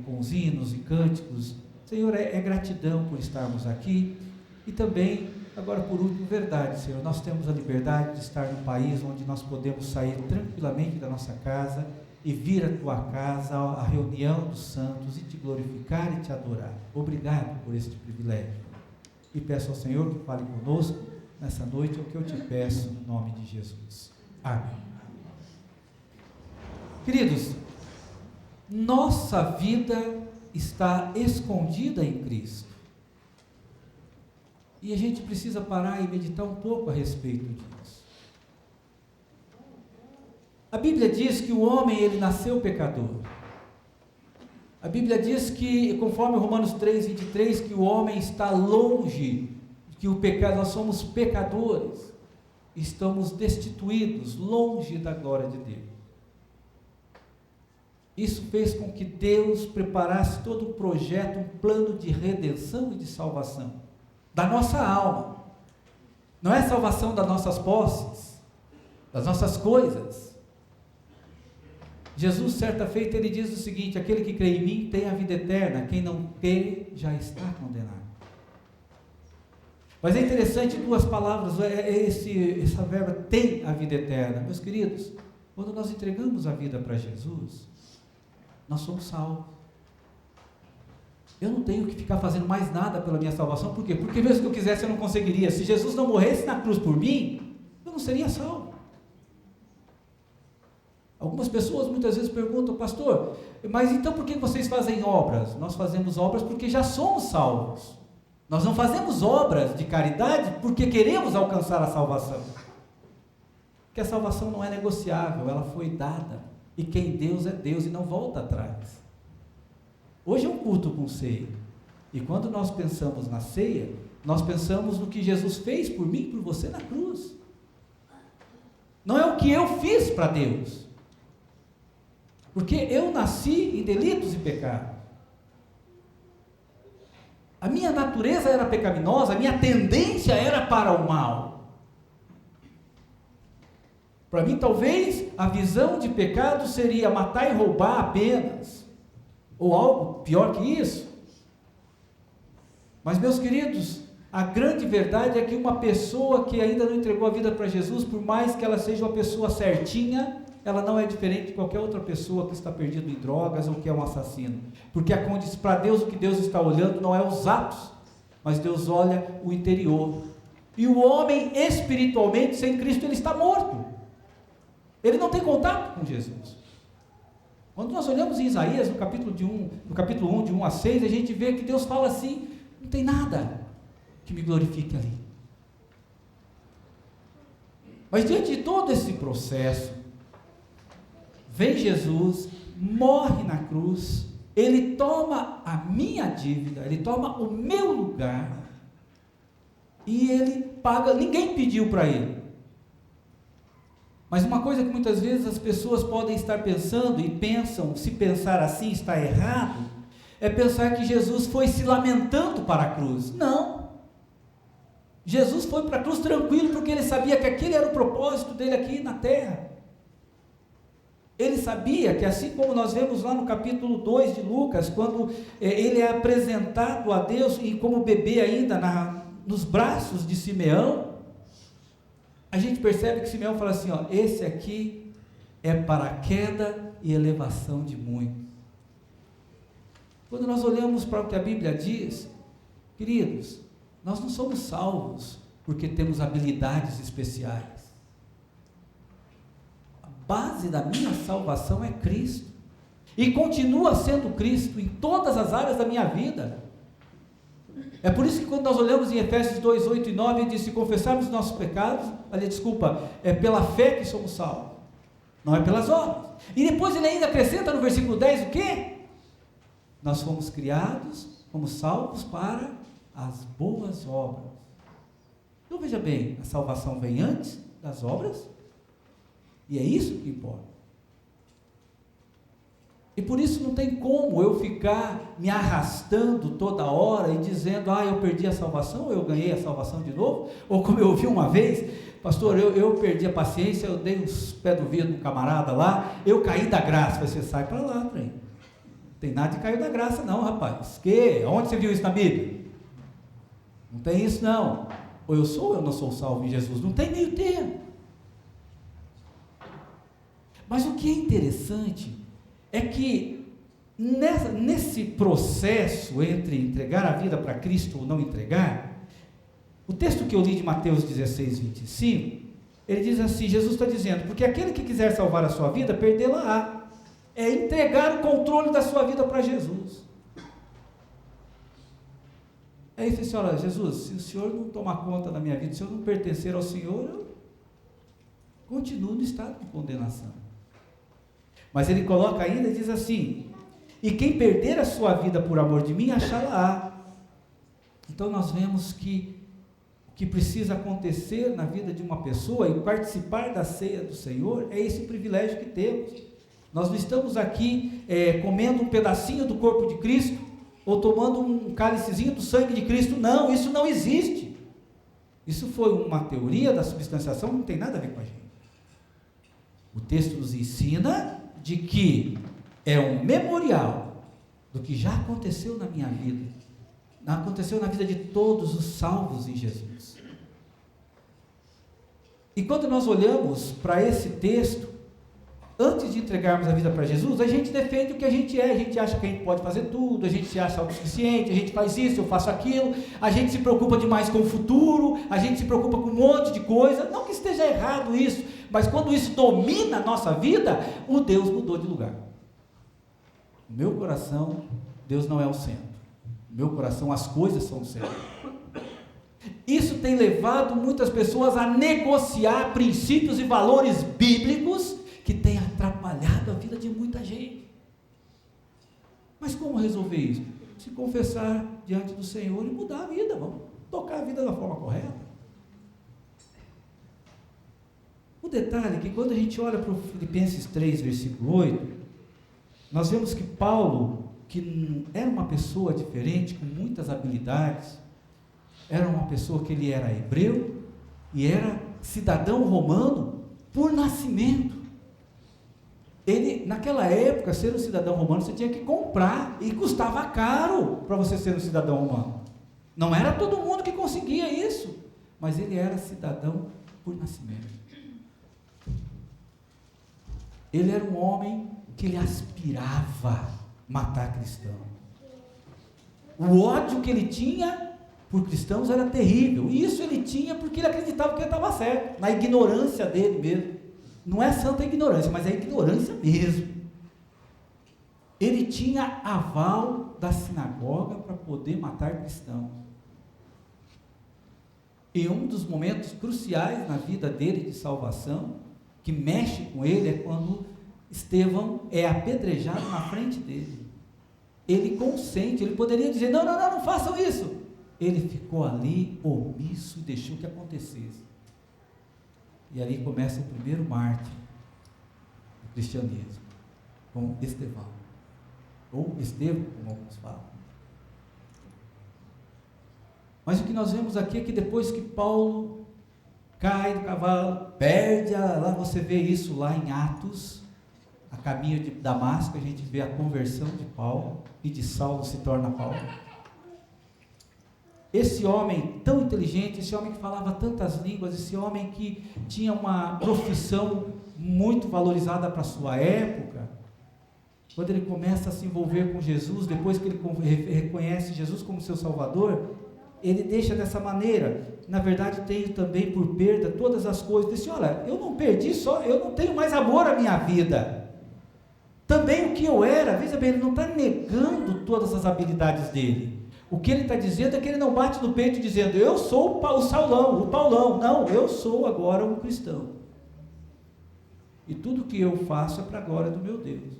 com os hinos e cânticos. Senhor, é gratidão por estarmos aqui, e também, agora por último, verdade, Senhor, nós temos a liberdade de estar num país onde nós podemos sair tranquilamente da nossa casa e vir à tua casa, à reunião dos santos, e te glorificar e te adorar. Obrigado por este privilégio. E peço ao Senhor que fale conosco nessa noite, o que eu te peço no nome de Jesus. Amém. Queridos, nossa vida está escondida em Cristo. E a gente precisa parar e meditar um pouco a respeito disso. A Bíblia diz que o homem, ele nasceu pecador. A Bíblia diz que, conforme Romanos 3, 23, que o homem está longe, que o pecado, nós somos pecadores, estamos destituídos, longe da glória de Deus. Isso fez com que Deus preparasse todo um projeto, um plano de redenção e de salvação da nossa alma. Não é salvação das nossas posses, das nossas coisas. Jesus, certa feita, ele diz o seguinte: aquele que crê em mim tem a vida eterna, quem não crê já está condenado. Mas é interessante, duas palavras, essa verba tem a vida eterna. Meus queridos, quando nós entregamos a vida para Jesus, nós somos salvos. Eu não tenho que ficar fazendo mais nada pela minha salvação. Por quê? Porque mesmo que eu quisesse, eu não conseguiria. Se Jesus não morresse na cruz por mim, eu não seria salvo. Algumas pessoas muitas vezes perguntam: pastor, mas então por que vocês fazem obras? Nós fazemos obras porque já somos salvos. Nós não fazemos obras de caridade porque queremos alcançar a salvação. Porque a salvação não é negociável, ela foi dada. E quem Deus é Deus e não volta atrás. Hoje é um culto com ceia. E quando nós pensamos na ceia, nós pensamos no que Jesus fez por mim e por você na cruz. Não é o que eu fiz para Deus. Porque eu nasci em delitos e pecados. A minha natureza era pecaminosa, a minha tendência era para o mal. Para mim, talvez, a visão de pecado seria matar e roubar apenas. Ou algo pior que isso. Mas, meus queridos, a grande verdade é que uma pessoa que ainda não entregou a vida para Jesus, por mais que ela seja uma pessoa certinha, ela não é diferente de qualquer outra pessoa que está perdida em drogas ou que é um assassino. Porque para Deus, o que Deus está olhando não é os atos, mas Deus olha o interior. E o homem, espiritualmente, sem Cristo, ele está morto. Ele não tem contato com Jesus. Quando nós olhamos em Isaías, no capítulo 1, de 1 a 6, a gente vê que Deus fala assim: não tem nada que me glorifique ali. Mas diante de todo esse processo, vem Jesus, morre na cruz, ele toma a minha dívida, ele toma o meu lugar, e ele paga. Ninguém pediu para ele. Mas uma coisa que muitas vezes as pessoas podem estar pensando, e pensam, se pensar assim está errado, é pensar que Jesus foi se lamentando para a cruz. Não. Jesus foi para a cruz tranquilo, porque ele sabia que aquele era o propósito dele aqui na terra. Ele sabia que, assim como nós vemos lá no capítulo 2 de Lucas, quando ele é apresentado a Deus, e como bebê ainda nos braços de Simeão, a gente percebe que Simeão fala assim: ó, esse aqui é para a queda e elevação de muitos. Quando nós olhamos para o que a Bíblia diz, queridos, nós não somos salvos porque temos habilidades especiais. base da minha salvação é Cristo. E continua sendo Cristo em todas as áreas da minha vida. É por isso que quando nós olhamos em Efésios 2, 8 e 9, ele diz: se confessarmos os nossos pecados, é pela fé que somos salvos, não é pelas obras. E depois ele ainda acrescenta no versículo 10 o quê? Nós fomos criados, fomos salvos para as boas obras. Então veja bem, a salvação vem antes das obras, e é isso que importa. E por isso não tem como eu ficar me arrastando toda hora e dizendo: eu perdi a salvação, ou eu ganhei a salvação de novo. Ou como eu ouvi uma vez: pastor, eu perdi a paciência, eu dei uns pés do vidro no camarada lá, eu caí da graça. Você sai para lá, trem. Não tem nada de cair da graça não, rapaz. Onde você viu isso na Bíblia? Não tem isso não. Ou eu sou ou eu não sou salvo em Jesus. Não tem meio termo. Mas o que é interessante é que nesse processo entre entregar a vida para Cristo ou não entregar, o texto que eu li de Mateus 16, 25, ele diz assim, Jesus está dizendo: porque aquele que quiser salvar a sua vida, perdê-la-á. É entregar o controle da sua vida para Jesus. Aí ele disse: olha, Jesus, se o Senhor não tomar conta da minha vida, se eu não pertencer ao Senhor, eu continuo no estado de condenação. Mas ele coloca ainda e diz assim: e quem perder a sua vida por amor de mim, achá-la-á. Então nós vemos que o que precisa acontecer na vida de uma pessoa e participar da ceia do Senhor é esse privilégio que temos. Nós não estamos aqui comendo um pedacinho do corpo de Cristo ou tomando um cálicezinho do sangue de Cristo. Não, isso não existe. Isso foi uma teoria da substanciação, não tem nada a ver com a gente. O texto nos ensina de que é um memorial do que já aconteceu na minha vida, aconteceu na vida de todos os salvos em Jesus. E quando nós olhamos para esse texto, antes de entregarmos a vida para Jesus, a gente defende o que a gente acha que a gente pode fazer tudo, a gente se acha autossuficiente, a gente faz isso, eu faço aquilo, a gente se preocupa demais com o futuro, a gente se preocupa com um monte de coisa. Não que esteja errado isso, mas quando isso domina a nossa vida, o Deus mudou de lugar. No meu coração, Deus não é o centro. No meu coração, as coisas são o centro. Isso tem levado muitas pessoas a negociar princípios e valores bíblicos que tem atrapalhado a vida de muita gente. Mas como resolver isso? Se confessar diante do Senhor e mudar a vida. Vamos tocar a vida da forma correta. O detalhe é que quando a gente olha para o Filipenses 3, versículo 8, nós vemos que Paulo, que era uma pessoa diferente, com muitas habilidades, era uma pessoa que ele era hebreu e era cidadão romano por nascimento. Ele, naquela época, ser um cidadão romano, você tinha que comprar, e custava caro para você ser um cidadão romano. Não era todo mundo que conseguia isso, mas ele era cidadão por nascimento. Ele era um homem que ele aspirava matar cristão. O ódio que ele tinha por cristãos era terrível, e isso ele tinha porque ele acreditava que ele estava certo, na ignorância dele mesmo. Não é santa ignorância, mas é ignorância mesmo. Ele tinha aval da sinagoga para poder matar cristãos. E um dos momentos cruciais na vida dele de salvação, que mexe com ele, é quando Estevão é apedrejado na frente dele. Ele consente, ele poderia dizer: não façam isso. Ele ficou ali omisso e deixou que acontecesse. E ali começa o primeiro mártir do cristianismo, com Estevão, ou Estevão, como alguns falam. Mas o que nós vemos aqui é que depois que Paulo cai do cavalo, lá você vê isso lá em Atos, a caminho de Damasco, a gente vê a conversão de Paulo, e de Saulo se torna Paulo. Esse homem tão inteligente, esse homem que falava tantas línguas, esse homem que tinha uma profissão muito valorizada para a sua época, quando ele começa a se envolver com Jesus, depois que ele reconhece Jesus como seu Salvador, ele deixa dessa maneira: na verdade tenho também por perda todas as coisas. Ele disse: olha, eu não perdi só, eu não tenho mais amor à minha vida. Também o que eu era, veja bem, ele não está negando todas as habilidades dele. O que ele está dizendo é que ele não bate no peito dizendo: eu sou o Saulão, o Paulão. Não, eu sou agora um cristão. E tudo que eu faço é para a glória do meu Deus.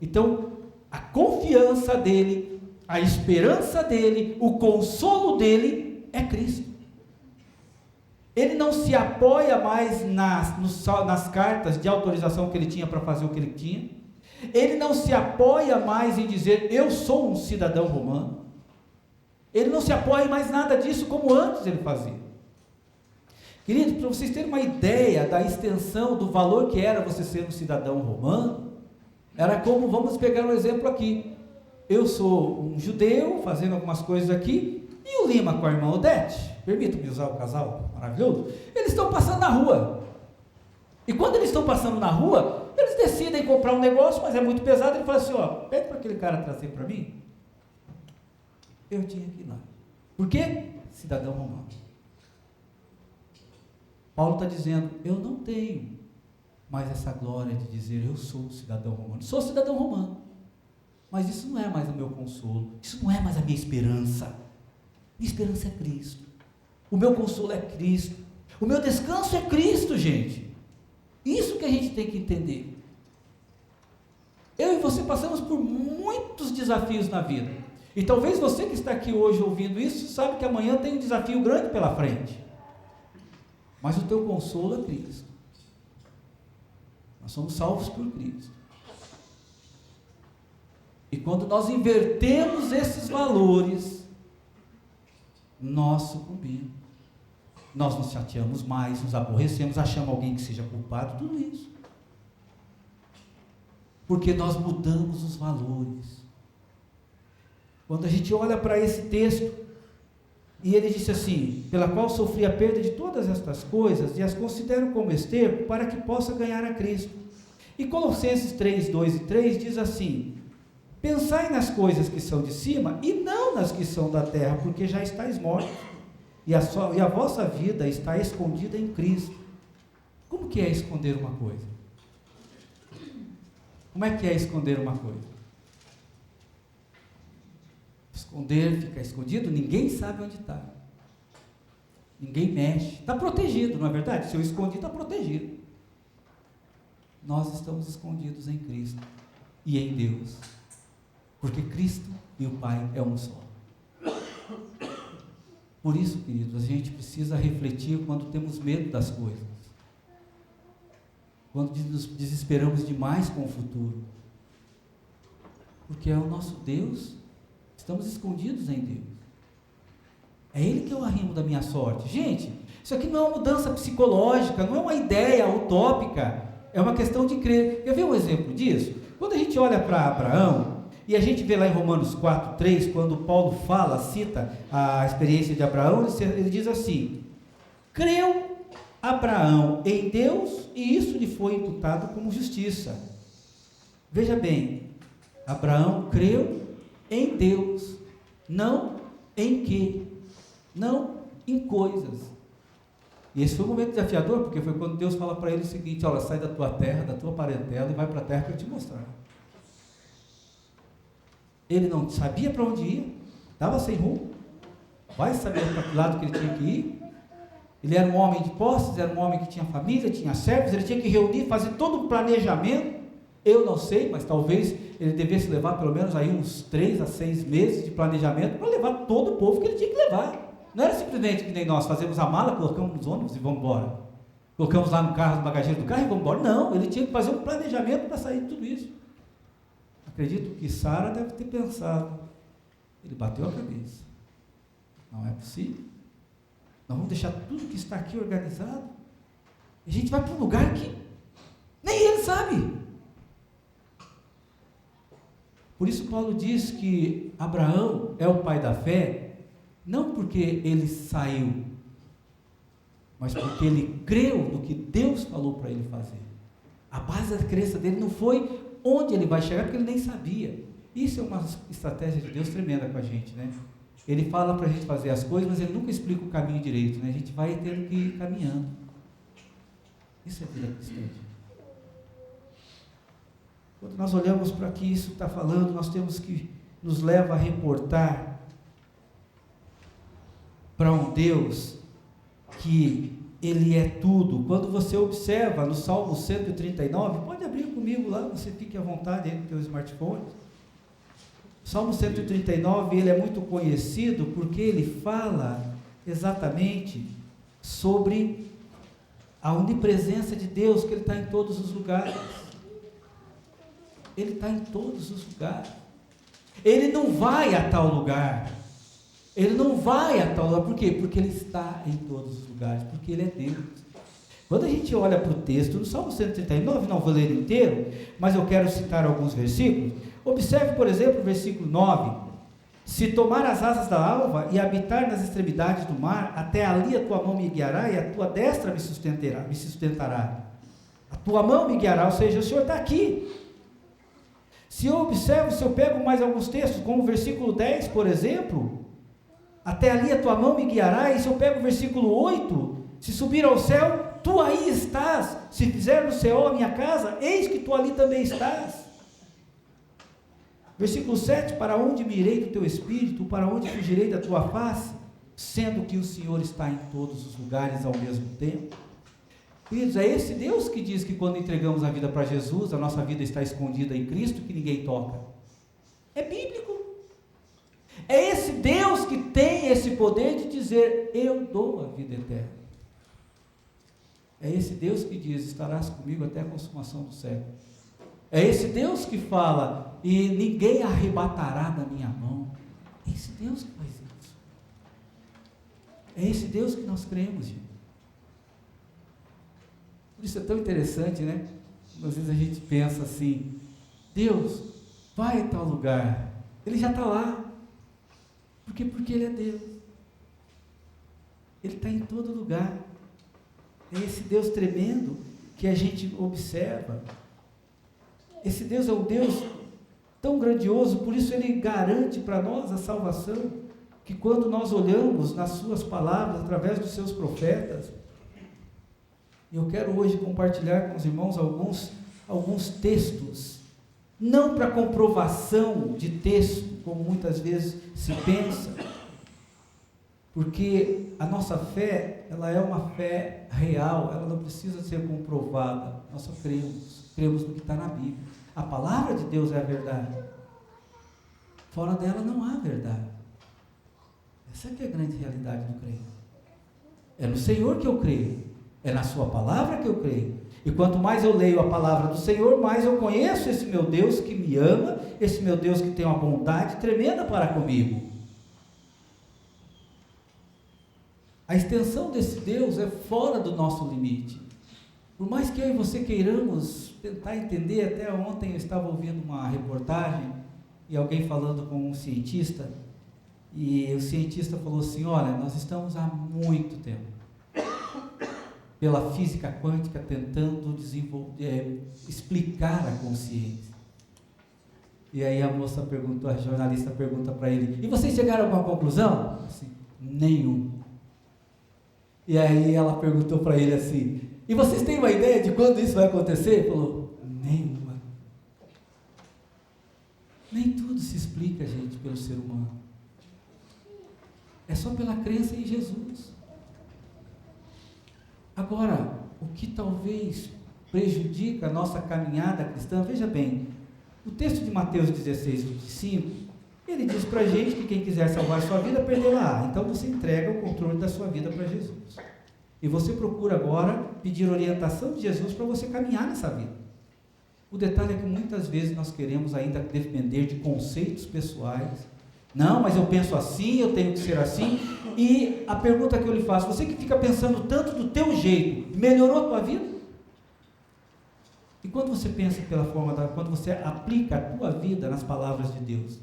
Então, a confiança dele, a esperança dele, o consolo dele é Cristo. Ele não se apoia mais nas cartas de autorização que ele tinha para fazer o que ele tinha. Ele não se apoia mais em dizer: eu sou um cidadão romano. Ele não se apoia em mais nada disso como antes ele fazia. Queridos, para vocês terem uma ideia da extensão do valor que era você ser um cidadão romano, era como, vamos pegar um exemplo aqui. Eu sou um judeu fazendo algumas coisas aqui, e o Lima com a irmã Odete, permita-me usar o casal maravilhoso, eles estão passando na rua. E quando eles estão passando na rua, eles decidem comprar um negócio, mas é muito pesado. Ele fala assim: ó, pede para aquele cara trazer para mim. Eu tinha que ir lá. Por quê? Cidadão romano. Paulo está dizendo: eu não tenho mais essa glória de dizer eu sou cidadão romano. Sou cidadão romano, mas isso não é mais o meu consolo, isso não é mais a minha esperança. Minha esperança é Cristo, o meu consolo é Cristo, o meu descanso é Cristo, gente. Isso que a gente tem que entender. Eu e você passamos por muitos desafios na vida, e talvez você que está aqui hoje ouvindo isso, sabe que amanhã tem um desafio grande pela frente, mas o teu consolo é Cristo. Nós somos salvos por Cristo. E quando nós invertemos esses valores, nós sucumbimos. Nós nos chateamos mais, nos aborrecemos, achamos alguém que seja culpado, tudo isso. Porque nós mudamos os valores. Quando a gente olha para esse texto, e ele disse assim: pela qual sofri a perda de todas estas coisas, e as considero como esterco, para que possa ganhar a Cristo. E Colossenses 3, 2 e 3 diz assim: pensai nas coisas que são de cima, e não nas que são da terra, porque já estáis mortos, e a vossa vida está escondida em Cristo. Como que é esconder uma coisa? Como é que é esconder uma coisa? Esconder, fica escondido, ninguém sabe onde está. Ninguém mexe. Está protegido, não é verdade? Se eu escondi, está protegido. Nós estamos escondidos em Cristo e em Deus. Porque Cristo e o Pai é um só. Por isso, queridos, a gente precisa refletir quando temos medo das coisas. Quando nos desesperamos demais com o futuro. Porque é o nosso Deus. Estamos escondidos em Deus. É Ele que é o arrimo da minha sorte. Gente, isso aqui não é uma mudança psicológica, não é uma ideia utópica, é uma questão de crer. Quer ver um exemplo disso? Quando a gente olha para Abraão, e a gente vê lá em Romanos 4, 3, quando Paulo cita a experiência de Abraão, ele diz assim: creu Abraão em Deus, e isso lhe foi imputado como justiça. Veja bem, Abraão creu em Deus, não em quê? Não em coisas. E esse foi um momento desafiador, porque foi quando Deus fala para ele o seguinte: olha, sai da tua terra, da tua parentela e vai para a terra que eu te mostrar. Ele não sabia para onde ia, estava sem rumo, vai saber para que lado que ele tinha que ir. Ele era um homem de posses, era um homem que tinha família, tinha servos, ele tinha que reunir, fazer todo um planejamento. Eu não sei, mas talvez ele devesse levar pelo menos aí uns 3 a 6 meses de planejamento para levar todo o povo que ele tinha que levar. Não era simplesmente que nem nós, fazemos a mala, colocamos nos ônibus e vamos embora. Colocamos lá no carro, no bagageiro do carro e vamos embora. Não, ele tinha que fazer um planejamento para sair de tudo isso. Acredito que Sara deve ter pensado. Ele bateu a cabeça. Não é possível. Nós vamos deixar tudo que está aqui organizado. E a gente vai para um lugar que nem ele sabe. Por isso Paulo diz que Abraão é o pai da fé, não porque ele saiu, mas porque ele creu no que Deus falou para ele fazer. A base da crença dele não foi onde ele vai chegar, porque ele nem sabia. Isso é uma estratégia de Deus tremenda com a gente, né? Ele fala para a gente fazer as coisas, mas ele nunca explica o caminho direito, né? A gente vai tendo que ir caminhando. Isso é vida cristã. Quando nós olhamos para que isso está falando, nós temos que nos leva a reportar para um Deus que Ele é tudo. Quando você observa no Salmo 139, pode abrir comigo lá, você fique à vontade aí no teu smartphone. O Salmo 139, ele é muito conhecido porque ele fala exatamente sobre a onipresença de Deus, que Ele está em todos os lugares. Ele está em todos os lugares. Ele não vai a tal lugar. Ele não vai a tal lugar. Por quê? Porque Ele está em todos os lugares. Porque Ele é Deus. Quando a gente olha para o texto, no Salmo 139, não vou ler inteiro, mas eu quero citar alguns versículos. Observe, por exemplo, o versículo 9. Se tomar as asas da alva e habitar nas extremidades do mar, até ali a tua mão me guiará e a tua destra me sustentará. A tua mão me guiará, ou seja, o Senhor está aqui. Se eu observo, se eu pego mais alguns textos, como o versículo 10, por exemplo, até ali a tua mão me guiará, e se eu pego o versículo 8, se subir ao céu, tu aí estás, se fizer no céu a minha casa, eis que tu ali também estás. Versículo 7, para onde me irei do teu espírito, para onde fugirei da tua face, sendo que o Senhor está em todos os lugares ao mesmo tempo. Queridos, é esse Deus que diz que quando entregamos a vida para Jesus, a nossa vida está escondida em Cristo, que ninguém toca. É bíblico. É esse Deus que tem esse poder de dizer, eu dou a vida eterna. É esse Deus que diz, estarás comigo até a consumação do século. É esse Deus que fala, e ninguém arrebatará da minha mão. É esse Deus que faz isso. É esse Deus que nós cremos, gente. Por isso é tão interessante, né? Às vezes a gente pensa assim, Deus, vai a tal lugar. Ele já está lá. Por quê? Porque Ele é Deus. Ele está em todo lugar. É esse Deus tremendo que a gente observa. Esse Deus é um Deus tão grandioso, por isso Ele garante para nós a salvação, que quando nós olhamos nas suas palavras, através dos seus profetas, eu quero hoje compartilhar com os irmãos alguns textos, não para comprovação de texto, como muitas vezes se pensa, porque a nossa fé, ela é uma fé real, ela não precisa ser comprovada, nós só cremos no que está na Bíblia. A palavra de Deus é a verdade. Fora dela não há verdade. Essa é a grande realidade do crente. É no Senhor que eu creio. É na sua palavra que eu creio. E quanto mais eu leio a palavra do Senhor, mais eu conheço esse meu Deus que me ama, esse meu Deus que tem uma bondade tremenda para comigo. A extensão desse Deus é fora do nosso limite. Por mais que eu e você queiramos tentar entender, até ontem eu estava ouvindo uma reportagem e alguém falando com um cientista, e o cientista falou assim, olha, nós estamos há muito tempo, pela física quântica, tentando explicar a consciência. E aí a moça perguntou, a jornalista pergunta para ele, e vocês chegaram a alguma conclusão? Assim, nenhum. E aí ela perguntou para ele assim, e vocês têm uma ideia de quando isso vai acontecer? Ele falou, nenhuma. Nem tudo se explica, gente, pelo ser humano. É só pela crença em Jesus. Agora, o que talvez prejudica a nossa caminhada cristã, veja bem, o texto de Mateus 16, 25, ele diz para a gente que quem quiser salvar sua vida, perderá. Então você entrega o controle da sua vida para Jesus. E você procura agora pedir orientação de Jesus para você caminhar nessa vida. O detalhe é que muitas vezes nós queremos ainda depender de conceitos pessoais. Não, mas eu penso assim, eu tenho que ser assim. E a pergunta que eu lhe faço, você que fica pensando tanto do teu jeito, melhorou a tua vida? E quando você pensa quando você aplica a tua vida nas palavras de Deus?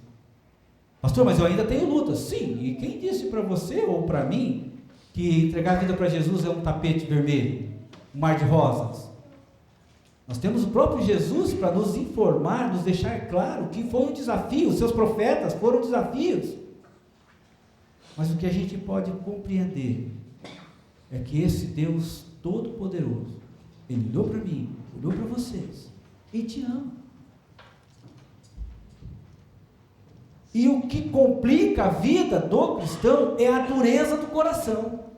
Pastor, mas eu ainda tenho lutas. Sim, e quem disse para você ou para mim que entregar a vida para Jesus é um tapete vermelho, um mar de rosas? Nós temos o próprio Jesus para nos informar, nos deixar claro que foi um desafio, os seus profetas foram desafios. Mas o que a gente pode compreender é que esse Deus Todo-Poderoso, Ele olhou para mim, olhou para vocês, e te ama. E o que complica a vida do cristão é a dureza do coração.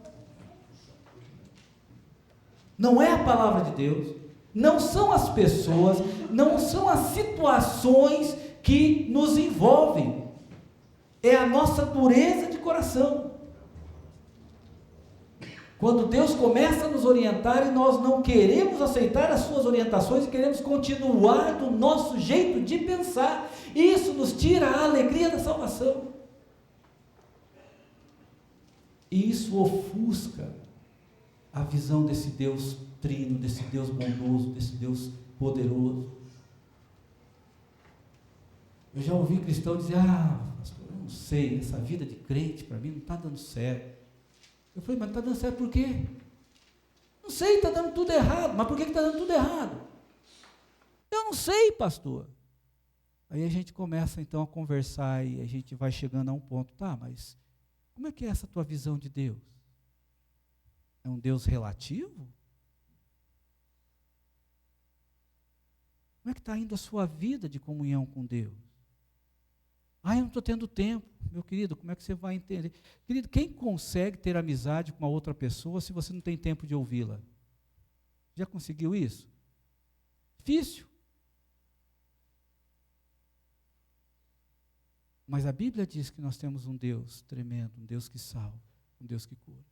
Não é a palavra de Deus, não são as pessoas, não são as situações que nos envolvem. É a nossa dureza de coração. Quando Deus começa a nos orientar e nós não queremos aceitar as suas orientações e queremos continuar do nosso jeito de pensar, isso nos tira a alegria da salvação. E isso ofusca a visão desse Deus trino, desse Deus bondoso, desse Deus poderoso. Eu já ouvi cristão dizer, pastor, eu não sei, essa vida de crente para mim não está dando certo. Eu falei, mas está dando certo por quê? Não sei, está dando tudo errado. Mas por que está dando tudo errado? Eu não sei, pastor. Aí a gente começa então a conversar e a gente vai chegando a um ponto. Tá, mas como é que é essa tua visão de Deus? É um Deus relativo? Como é que está indo a sua vida de comunhão com Deus? Eu não estou tendo tempo. Meu querido, como é que você vai entender? Querido, quem consegue ter amizade com uma outra pessoa se você não tem tempo de ouvi-la? Já conseguiu isso? Difícil. Mas a Bíblia diz que nós temos um Deus tremendo, um Deus que salva, um Deus que cura.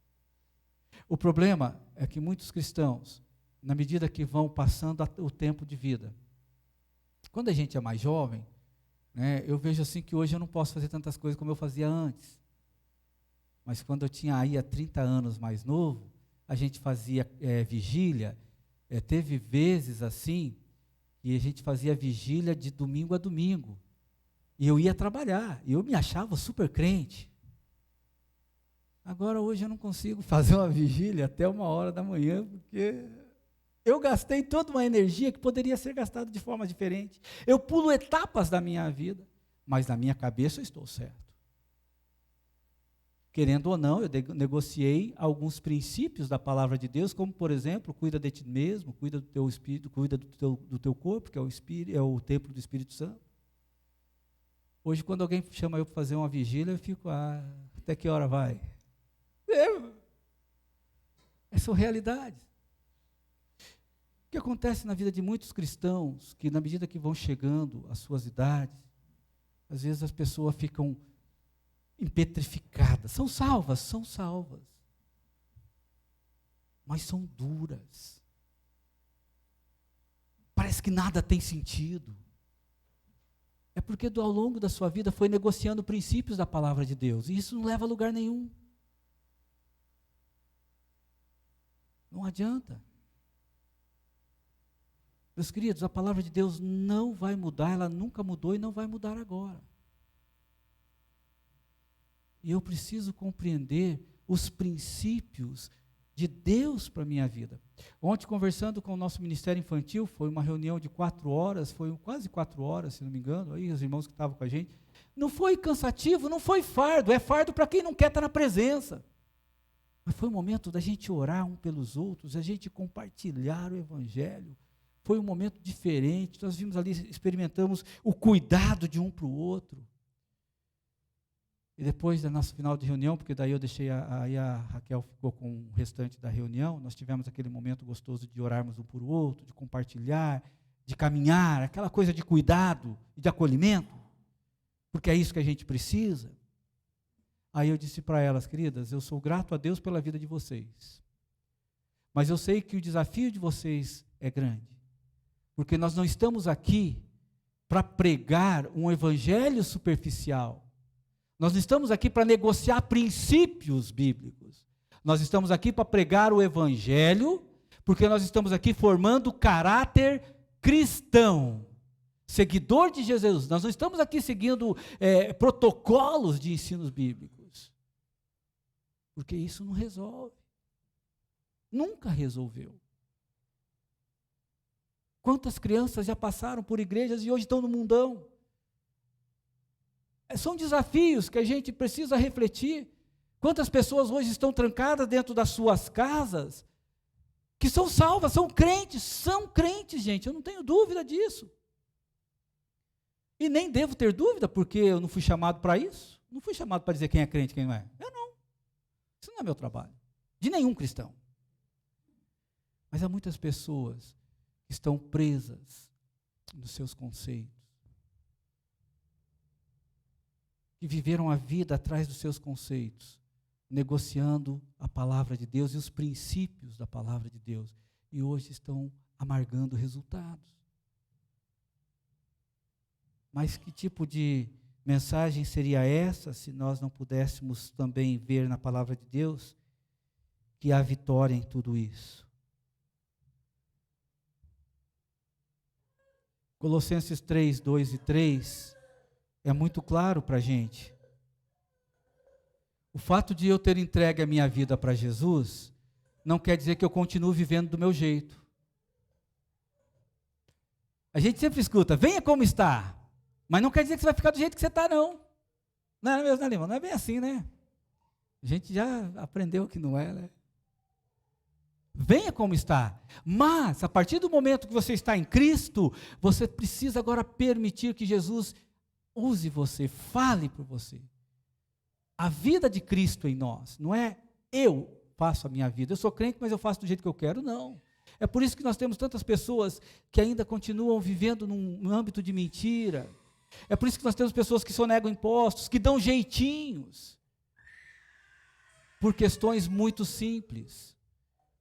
O problema é que muitos cristãos, na medida que vão passando o tempo de vida, quando a gente é mais jovem, eu vejo assim que hoje eu não posso fazer tantas coisas como eu fazia antes. Mas quando eu tinha aí há 30 anos mais novo, a gente fazia vigília. Teve vezes assim, que a gente fazia vigília de domingo a domingo. E eu ia trabalhar, e eu me achava super crente. Agora hoje eu não consigo fazer uma vigília até 1h da manhã, porque eu gastei toda uma energia que poderia ser gastada de forma diferente. Eu pulo etapas da minha vida, mas na minha cabeça eu estou certo. Querendo ou não, eu negociei alguns princípios da palavra de Deus, como por exemplo, cuida de ti mesmo, cuida do teu espírito, cuida do teu corpo, que é o espírito, é o templo do Espírito Santo. Hoje, quando alguém chama eu para fazer uma vigília, eu fico, até que hora vai? São realidades. O que acontece na vida de muitos cristãos, que na medida que vão chegando às suas idades, às vezes as pessoas ficam impetrificadas. São salvas, mas são duras. Parece que nada tem sentido. É porque ao longo da sua vida foi negociando princípios da palavra de Deus, e isso não leva a lugar nenhum. Não adianta. Meus queridos, a palavra de Deus não vai mudar, ela nunca mudou e não vai mudar agora. E eu preciso compreender os princípios de Deus para a minha vida. Ontem, conversando com o nosso ministério infantil, foi uma reunião de 4 horas, foi quase 4 horas, se não me engano, aí os irmãos que estavam com a gente. Não foi cansativo, não foi fardo, é fardo para quem não quer estar na presença. Mas foi um momento da gente orar um pelos outros, a gente compartilhar o Evangelho. Foi um momento diferente, nós vimos ali, experimentamos o cuidado de um para o outro. E depois do nosso final de reunião, porque daí eu deixei, aí a Raquel ficou com o restante da reunião, nós tivemos aquele momento gostoso de orarmos um por outro, de compartilhar, de caminhar, aquela coisa de cuidado e de acolhimento, porque é isso que a gente precisa. Aí eu disse para elas, queridas, eu sou grato a Deus pela vida de vocês, mas eu sei que o desafio de vocês é grande, porque nós não estamos aqui para pregar um evangelho superficial, nós não estamos aqui para negociar princípios bíblicos, nós estamos aqui para pregar o evangelho, porque nós estamos aqui formando caráter cristão, seguidor de Jesus. Nós não estamos aqui seguindo protocolos de ensinos bíblicos, porque isso não resolve, nunca resolveu. Quantas crianças já passaram por igrejas e hoje estão no mundão? São desafios que a gente precisa refletir. Quantas pessoas hoje estão trancadas dentro das suas casas, que são salvas, são crentes, gente, eu não tenho dúvida disso. E nem devo ter dúvida, porque eu não fui chamado para isso. Não fui chamado para dizer quem é crente e quem não é. Eu não. Isso não é meu trabalho. De nenhum cristão. Mas há muitas pessoas que estão presas nos seus conceitos. Que viveram a vida atrás dos seus conceitos, negociando a palavra de Deus e os princípios da palavra de Deus. E hoje estão amargando resultados. Mas que tipo de mensagem seria essa, se nós não pudéssemos também ver na palavra de Deus que há vitória em tudo isso? Colossenses 3, 2 e 3 é muito claro para a gente. O fato de eu ter entregue a minha vida para Jesus não quer dizer que eu continuo vivendo do meu jeito. A gente sempre escuta, venha como está, mas não quer dizer que você vai ficar do jeito que você está, não. Não é mesmo, né, irmão? Não é bem assim, né? A gente já aprendeu que não é, né? Venha como está, mas a partir do momento que você está em Cristo, você precisa agora permitir que Jesus use você, fale por você. A vida de Cristo em nós, não é eu faço a minha vida, eu sou crente, mas eu faço do jeito que eu quero, não. É por isso que nós temos tantas pessoas que ainda continuam vivendo num âmbito de mentira. É por isso que nós temos pessoas que sonegam impostos, que dão jeitinhos, por questões muito simples,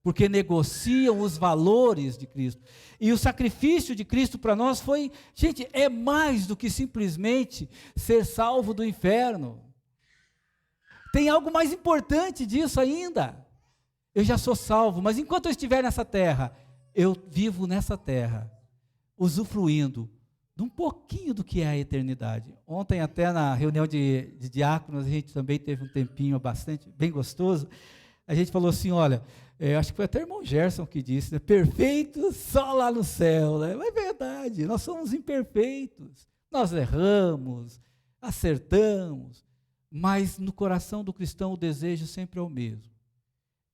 porque negociam os valores de Cristo. E o sacrifício de Cristo para nós foi, gente, é mais do que simplesmente ser salvo do inferno. Tem algo mais importante disso ainda. Eu já sou salvo, mas enquanto eu estiver nessa terra, eu vivo nessa terra, usufruindo de um pouquinho do que é a eternidade. Ontem até na reunião de diáconos, a gente também teve um tempinho bem gostoso. A gente falou assim, olha, acho que foi até o irmão Gerson que disse, né, perfeito só lá no céu, né? Mas é verdade, nós somos imperfeitos, nós erramos, acertamos, mas no coração do cristão o desejo sempre é o mesmo,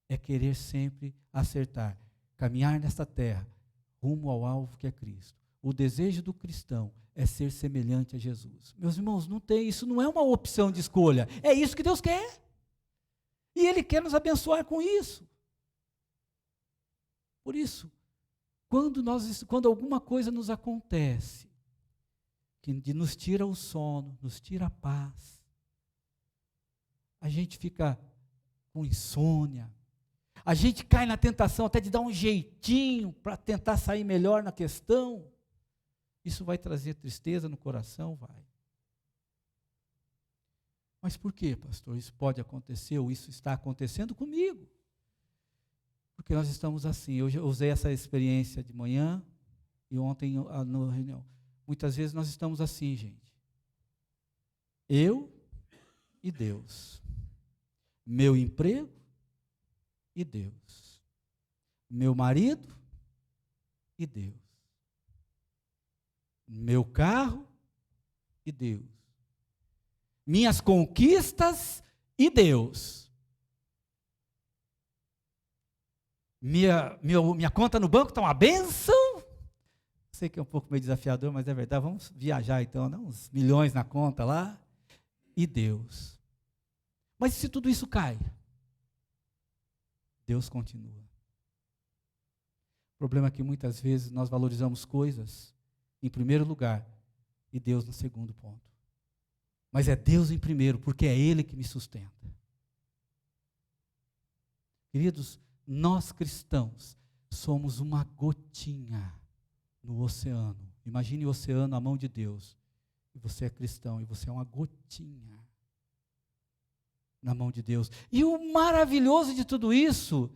é querer sempre acertar, caminhar nesta terra, rumo ao alvo que é Cristo. O desejo do cristão é ser semelhante a Jesus. Meus irmãos, isso não é uma opção de escolha, é isso que Deus quer. E Ele quer nos abençoar com isso. Por isso, quando alguma coisa nos acontece, que nos tira o sono, nos tira a paz, a gente fica com insônia, a gente cai na tentação até de dar um jeitinho para tentar sair melhor na questão, isso vai trazer tristeza no coração, vai. Mas por quê, pastor? Isso pode acontecer, ou isso está acontecendo comigo? Porque nós estamos assim, eu já usei essa experiência de manhã e ontem na reunião. Muitas vezes nós estamos assim, gente. Eu e Deus. Meu emprego e Deus. Meu marido e Deus. Meu carro e Deus. Minhas conquistas e Deus. Minha conta no banco está uma bênção. Sei que é um pouco meio desafiador, mas é verdade. Vamos viajar então, né? Uns milhões na conta lá. E Deus. Mas se tudo isso cai, Deus continua. O problema é que muitas vezes nós valorizamos coisas em primeiro lugar e Deus no segundo ponto. Mas é Deus em primeiro, porque é Ele que me sustenta. Queridos, nós cristãos somos uma gotinha no oceano. Imagine o oceano à mão de Deus. E você é cristão, e você é uma gotinha na mão de Deus. E o maravilhoso de tudo isso,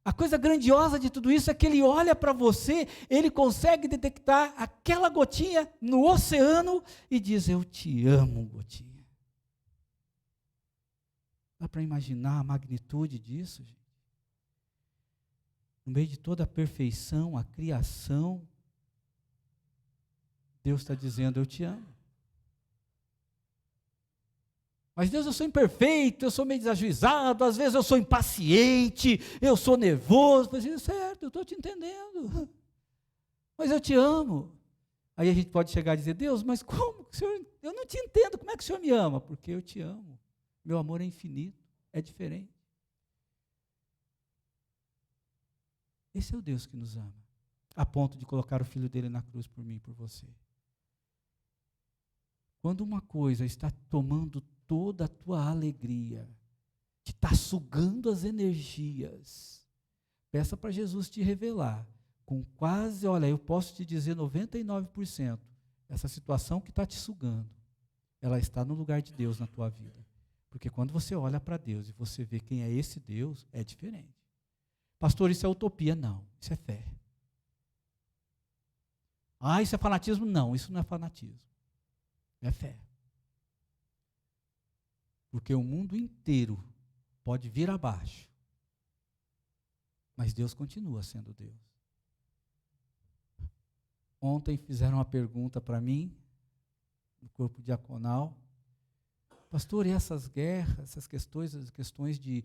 a coisa grandiosa de tudo isso é que Ele olha para você, Ele consegue detectar aquela gotinha no oceano e diz, eu te amo, gotinha. Dá para imaginar a magnitude disso, gente? No meio de toda a perfeição, a criação, Deus está dizendo, eu te amo. Mas Deus, eu sou imperfeito, eu sou meio desajuizado, às vezes eu sou impaciente, eu sou nervoso. Eu falei, certo, eu estou te entendendo. Mas eu te amo. Aí a gente pode chegar e dizer, Deus, mas como que o Senhor, eu não te entendo, como é que o Senhor me ama? Porque eu te amo. Meu amor é infinito, é diferente. Esse é o Deus que nos ama, a ponto de colocar o Filho dele na cruz por mim e por você. Quando uma coisa está tomando toda a tua alegria, que está sugando as energias, peça para Jesus te revelar, com quase, olha, eu posso te dizer 99%, essa situação que está te sugando, ela está no lugar de Deus na tua vida. Porque quando você olha para Deus e você vê quem é esse Deus, é diferente. Pastor, isso é utopia? Não, isso é fé. Ah, isso é fanatismo? Não, isso não é fanatismo. É fé. Porque o mundo inteiro pode vir abaixo, mas Deus continua sendo Deus. Ontem fizeram uma pergunta para mim, no corpo diaconal, pastor, e essas guerras, essas questões de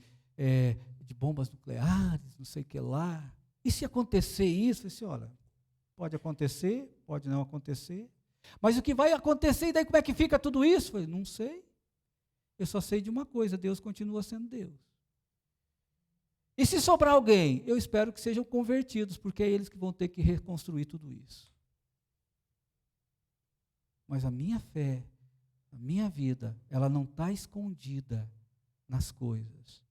bombas nucleares, não sei o que lá, e se acontecer isso? Eu disse, olha, pode acontecer, pode não acontecer, mas o que vai acontecer, e daí como é que fica tudo isso? Eu falei, não sei, eu só sei de uma coisa, Deus continua sendo Deus. E se sobrar alguém, eu espero que sejam convertidos, porque é eles que vão ter que reconstruir tudo isso. Mas a minha fé, a minha vida, ela não está escondida nas coisas.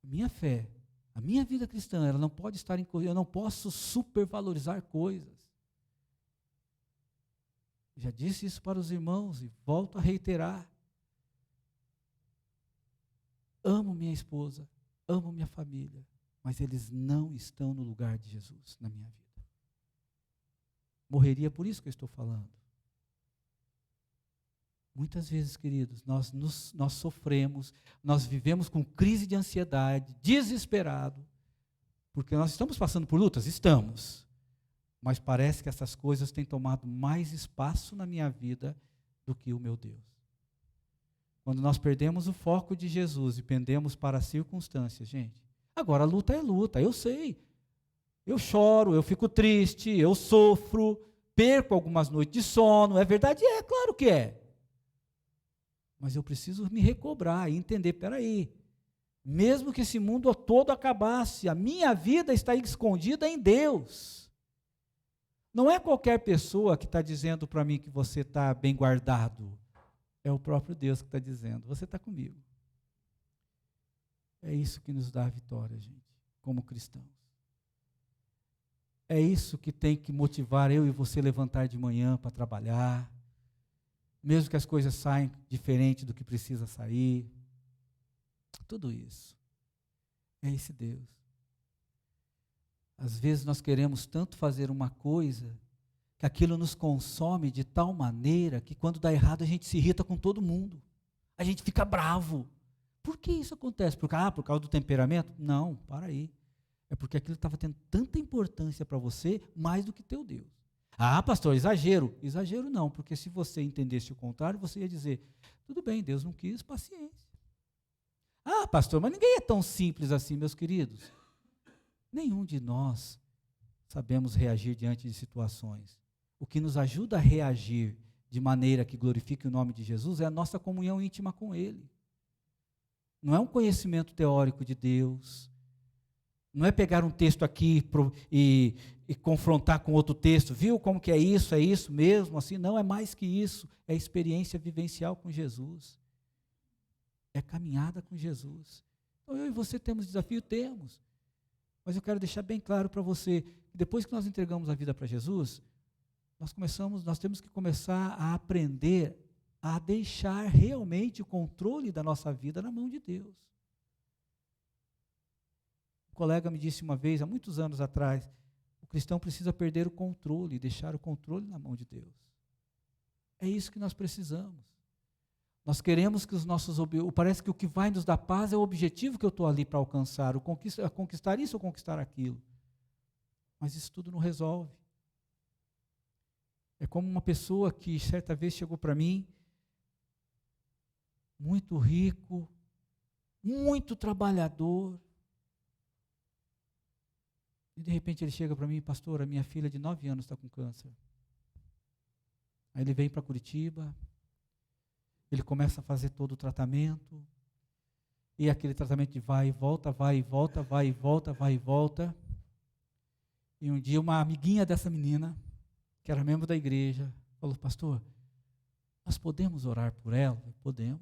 A minha fé, a minha vida cristã, ela não pode estar em coisas, eu não posso supervalorizar coisas. Já disse isso para os irmãos e volto a reiterar. Amo minha esposa, amo minha família, mas eles não estão no lugar de Jesus na minha vida. Morreria por isso que eu estou falando. Muitas vezes, queridos, nós sofremos, nós vivemos com crise de ansiedade, desesperado, porque nós estamos passando por lutas? Estamos. Mas parece que essas coisas têm tomado mais espaço na minha vida do que o meu Deus. Quando nós perdemos o foco de Jesus e pendemos para as circunstâncias, gente, agora a luta é luta, eu sei. Eu choro, eu fico triste, eu sofro, perco algumas noites de sono, é verdade? É, claro que é. Mas eu preciso me recobrar e entender, peraí, mesmo que esse mundo todo acabasse, a minha vida está escondida em Deus. Não é qualquer pessoa que está dizendo para mim que você está bem guardado. É o próprio Deus que está dizendo, você está comigo. É isso que nos dá a vitória, gente, como cristãos. É isso que tem que motivar eu e você levantar de manhã para trabalhar, mesmo que as coisas saiam diferente do que precisa sair. Tudo isso. É esse Deus. Às vezes nós queremos tanto fazer uma coisa, que aquilo nos consome de tal maneira, que quando dá errado a gente se irrita com todo mundo. A gente fica bravo. Por que isso acontece? Por causa do temperamento? Não, para aí. É porque aquilo estava tendo tanta importância para você, mais do que teu Deus. Ah, pastor, exagero. Exagero não, porque se você entendesse o contrário, você ia dizer, tudo bem, Deus não quis, paciência. Ah, pastor, mas ninguém é tão simples assim, meus queridos. Nenhum de nós sabemos reagir diante de situações. O que nos ajuda a reagir de maneira que glorifique o nome de Jesus é a nossa comunhão íntima com Ele. Não é um conhecimento teórico de Deus. Não é pegar um texto aqui e confrontar com outro texto. Viu como que é isso mesmo? Assim, não, é mais que isso. É experiência vivencial com Jesus. É caminhada com Jesus. Então, eu e você temos desafio? Temos. Mas eu quero deixar bem claro para você, que depois que nós entregamos a vida para Jesus, nós temos que começar a aprender a deixar realmente o controle da nossa vida na mão de Deus. Um colega me disse uma vez, há muitos anos atrás, o cristão precisa perder o controle, deixar o controle na mão de Deus. É isso que nós precisamos. Nós queremos que parece que o que vai nos dar paz é o objetivo que eu estou ali para alcançar, conquistar isso ou conquistar aquilo. Mas isso tudo não resolve. É como uma pessoa que certa vez chegou para mim muito rico, muito trabalhador. E de repente ele chega para mim, pastor, a minha filha de 9 anos está com câncer. Aí ele vem para Curitiba, ele começa a fazer todo o tratamento, e aquele tratamento de vai e volta, vai e volta, vai e volta, vai e volta. E um dia uma amiguinha dessa menina, que era membro da igreja, falou, pastor, nós podemos orar por ela? Eu, podemos.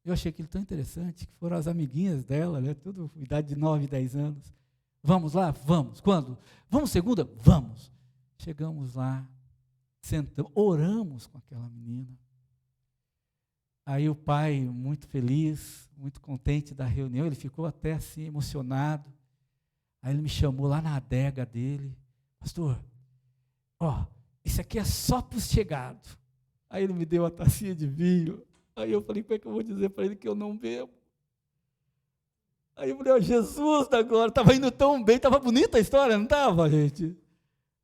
Eu achei aquilo tão interessante, que foram as amiguinhas dela, né, tudo com idade de 9, 10 anos. Vamos lá? Vamos. Quando? Vamos segunda? Vamos. Chegamos lá, sentamos, oramos com aquela menina. Aí o pai, muito feliz, muito contente da reunião, ele ficou até assim emocionado. Aí ele me chamou lá na adega dele, pastor, isso aqui é só para os chegados. Aí ele me deu uma tacinha de vinho. Aí eu falei, como é que eu vou dizer para ele que eu não bebo? Aí eu falei, Jesus da glória, estava indo tão bem, estava bonita a história, não estava, gente?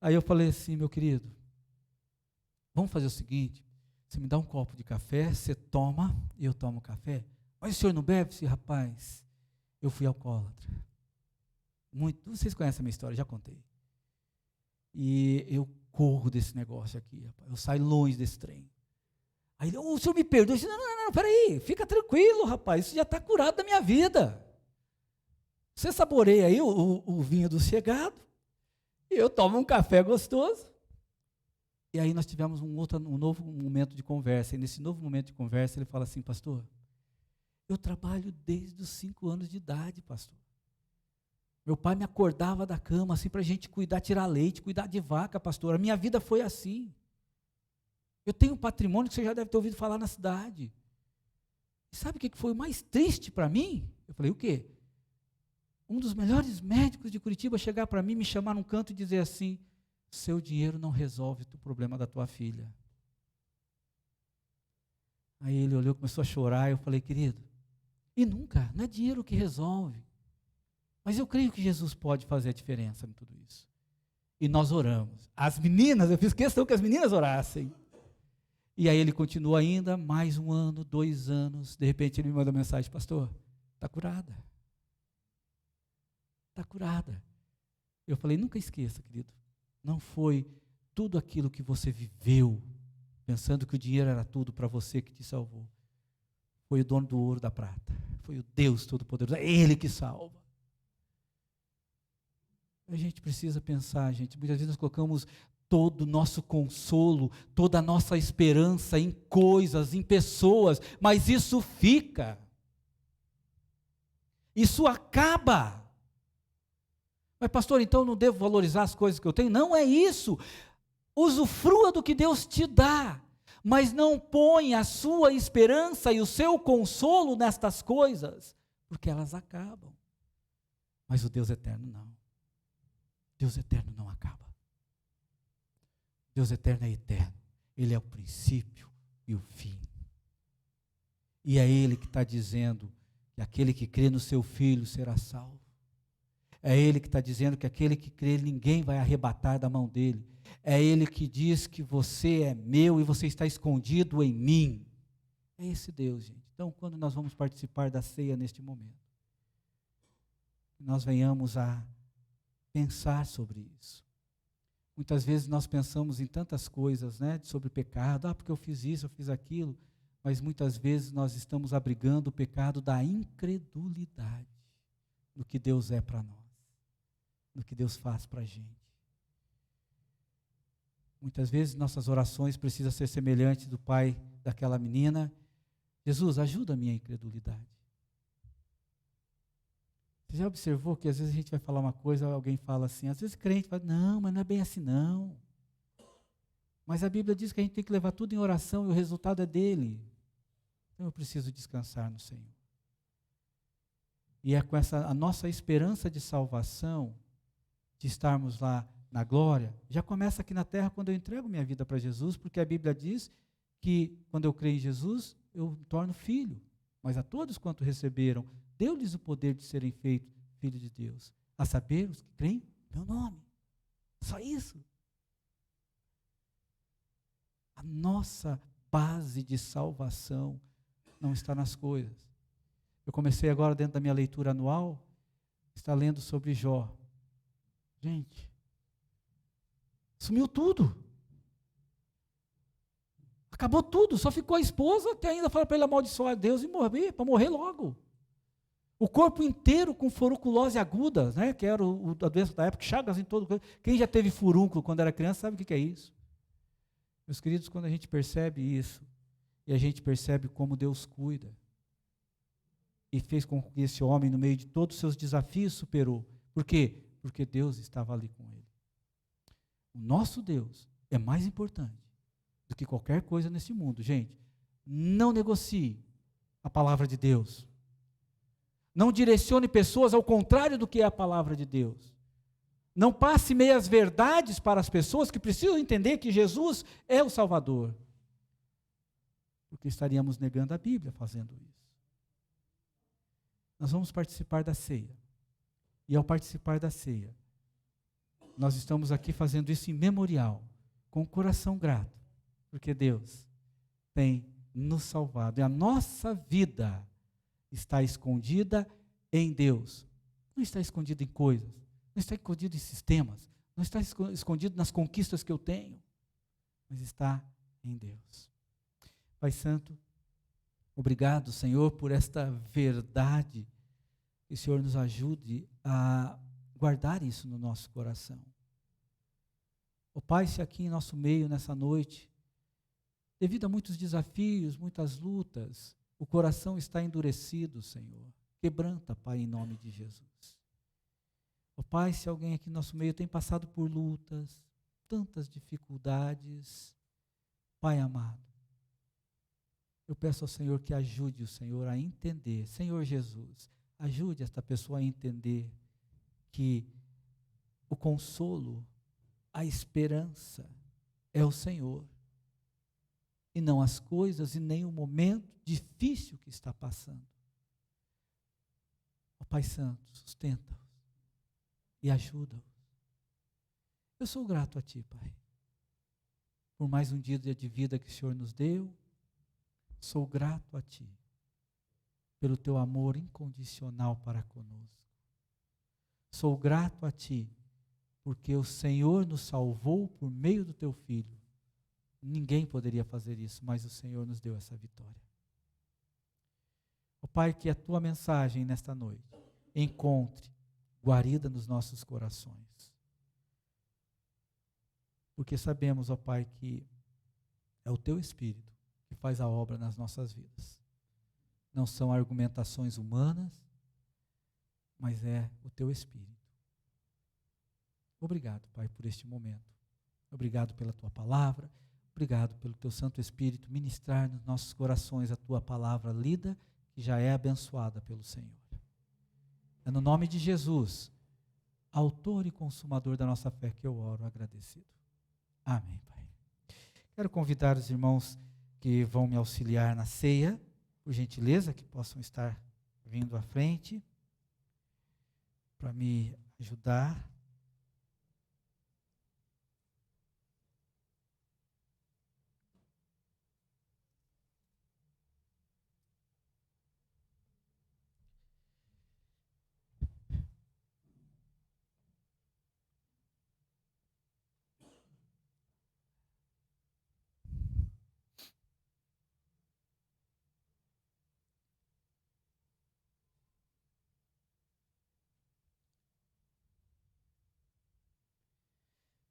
Aí eu falei assim, meu querido, vamos fazer o seguinte, você me dá um copo de café, você toma e eu tomo café. Mas o senhor não bebe? Sim, rapaz, eu fui alcoólatra. Muito, vocês conhecem a minha história, já contei. E eu corro desse negócio aqui, rapaz, eu saio longe desse trem. Aí ele, o senhor me perdoa? Eu disse, não, peraí, fica tranquilo, rapaz, isso já está curado da minha vida. Você saboreia aí o vinho do chegado, e eu tomo um café gostoso. E aí nós tivemos um novo momento de conversa, e nesse novo momento de conversa ele fala assim, pastor, eu trabalho desde os 5 anos de idade, pastor. Meu pai me acordava da cama assim para a gente cuidar, tirar leite, cuidar de vaca, pastor. A minha vida foi assim. Eu tenho um patrimônio que você já deve ter ouvido falar na cidade. E sabe o que foi o mais triste para mim? Eu falei, o quê? Um dos melhores médicos de Curitiba chegar para mim, me chamar num canto e dizer assim, seu dinheiro não resolve o problema da tua filha. Aí ele olhou, começou a chorar, eu falei, querido, e nunca, não é dinheiro que resolve. Mas eu creio que Jesus pode fazer a diferença em tudo isso. E nós oramos. As meninas, eu fiz questão que as meninas orassem. E aí ele continua ainda, mais 1 ano, 2 anos, de repente ele me manda mensagem, pastor, está curada. Está curada. Eu falei, nunca esqueça, querido, não foi tudo aquilo que você viveu, pensando que o dinheiro era tudo para você que te salvou. Foi o dono do ouro e da prata. Foi o Deus Todo-Poderoso, é Ele que salva. A gente precisa pensar, gente, muitas vezes nós colocamos todo o nosso consolo, toda a nossa esperança em coisas, em pessoas, mas isso fica. Isso acaba. Mas pastor, então eu não devo valorizar as coisas que eu tenho? Não é isso. Usufrua do que Deus te dá, mas não ponha a sua esperança e o seu consolo nestas coisas, porque elas acabam. Mas o Deus eterno não. Deus eterno não acaba. Deus eterno é eterno. Ele é o princípio e o fim. E é Ele que está dizendo que aquele que crê no seu Filho será salvo. É Ele que está dizendo que aquele que crê, ninguém vai arrebatar da mão dele. É Ele que diz que você é meu e você está escondido em mim. É esse Deus, gente. Então, quando nós vamos participar da ceia neste momento, nós venhamos a pensar sobre isso. Muitas vezes nós pensamos em tantas coisas, né, sobre pecado, porque eu fiz isso, eu fiz aquilo, mas muitas vezes nós estamos abrigando o pecado da incredulidade no que Deus é para nós, no que Deus faz para a gente. Muitas vezes nossas orações precisam ser semelhantes do pai daquela menina. Jesus, ajuda a minha incredulidade. Você já observou que às vezes a gente vai falar uma coisa, alguém fala assim, às vezes crente fala, não, mas não é bem assim não. Mas a Bíblia diz que a gente tem que levar tudo em oração e o resultado é dele. Então eu preciso descansar no Senhor. E é com a nossa esperança de salvação, de estarmos lá na glória, já começa aqui na terra quando eu entrego minha vida para Jesus, porque a Bíblia diz que quando eu creio em Jesus, eu me torno filho. Mas a todos quanto receberam, deu-lhes o poder de serem feitos filhos de Deus, a saber, os que creem no meu nome. Só isso. A nossa base de salvação não está nas coisas. Eu comecei agora, dentro da minha leitura anual, está lendo sobre Jó. Gente, sumiu tudo. Acabou tudo, só ficou a esposa, que ainda fala para ele amaldiçoar Deus e morrer, para morrer logo. O corpo inteiro com furunculose aguda, né, que era a doença da época, chagas em todo. Quem já teve furúnculo quando era criança sabe o que é isso. Meus queridos, quando a gente percebe isso, e a gente percebe como Deus cuida, e fez com que esse homem, no meio de todos os seus desafios, superou. Por quê? Porque Deus estava ali com ele. O nosso Deus é mais importante do que qualquer coisa nesse mundo. Gente, não negocie a palavra de Deus. Não direcione pessoas ao contrário do que é a palavra de Deus. Não passe meias verdades para as pessoas que precisam entender que Jesus é o Salvador. Porque estaríamos negando a Bíblia fazendo isso. Nós vamos participar da ceia. E ao participar da ceia, nós estamos aqui fazendo isso em memorial, com o coração grato, porque Deus tem nos salvado. E a nossa vida está escondida em Deus. Não está escondida em coisas, não está escondido em sistemas, não está escondido nas conquistas que eu tenho, mas está em Deus. Pai Santo, obrigado, Senhor, por esta verdade. Que o Senhor nos ajude a guardar isso no nosso coração. Ó Pai, se aqui em nosso meio, nessa noite, devido a muitos desafios, muitas lutas, o coração está endurecido, Senhor. Quebranta, Pai, em nome de Jesus. Ó Pai, se alguém aqui no nosso meio tem passado por lutas, tantas dificuldades, Pai amado, eu peço ao Senhor que ajude o Senhor a entender. Senhor Jesus, ajude esta pessoa a entender que o consolo, a esperança é o Senhor. E não as coisas e nem o momento difícil que está passando. Ó Pai Santo, sustenta-os e ajuda-os. Eu sou grato a Ti, Pai, por mais um dia de vida que o Senhor nos deu. Sou grato a Ti, pelo Teu amor incondicional para conosco. Sou grato a Ti, porque o Senhor nos salvou por meio do Teu Filho. Ninguém poderia fazer isso, mas o Senhor nos deu essa vitória. Ó Pai, que a Tua mensagem nesta noite encontre guarida nos nossos corações. Porque sabemos, ó Pai, que é o Teu Espírito que faz a obra nas nossas vidas. Não são argumentações humanas, mas é o Teu Espírito. Obrigado, Pai, por este momento. Obrigado pela Tua palavra. Obrigado pelo Teu Santo Espírito ministrar nos nossos corações a Tua palavra lida, que já é abençoada pelo Senhor. É no nome de Jesus, autor e consumador da nossa fé, que eu oro agradecido. Amém, Pai. Quero convidar os irmãos que vão me auxiliar na ceia, por gentileza, que possam estar vindo à frente para me ajudar.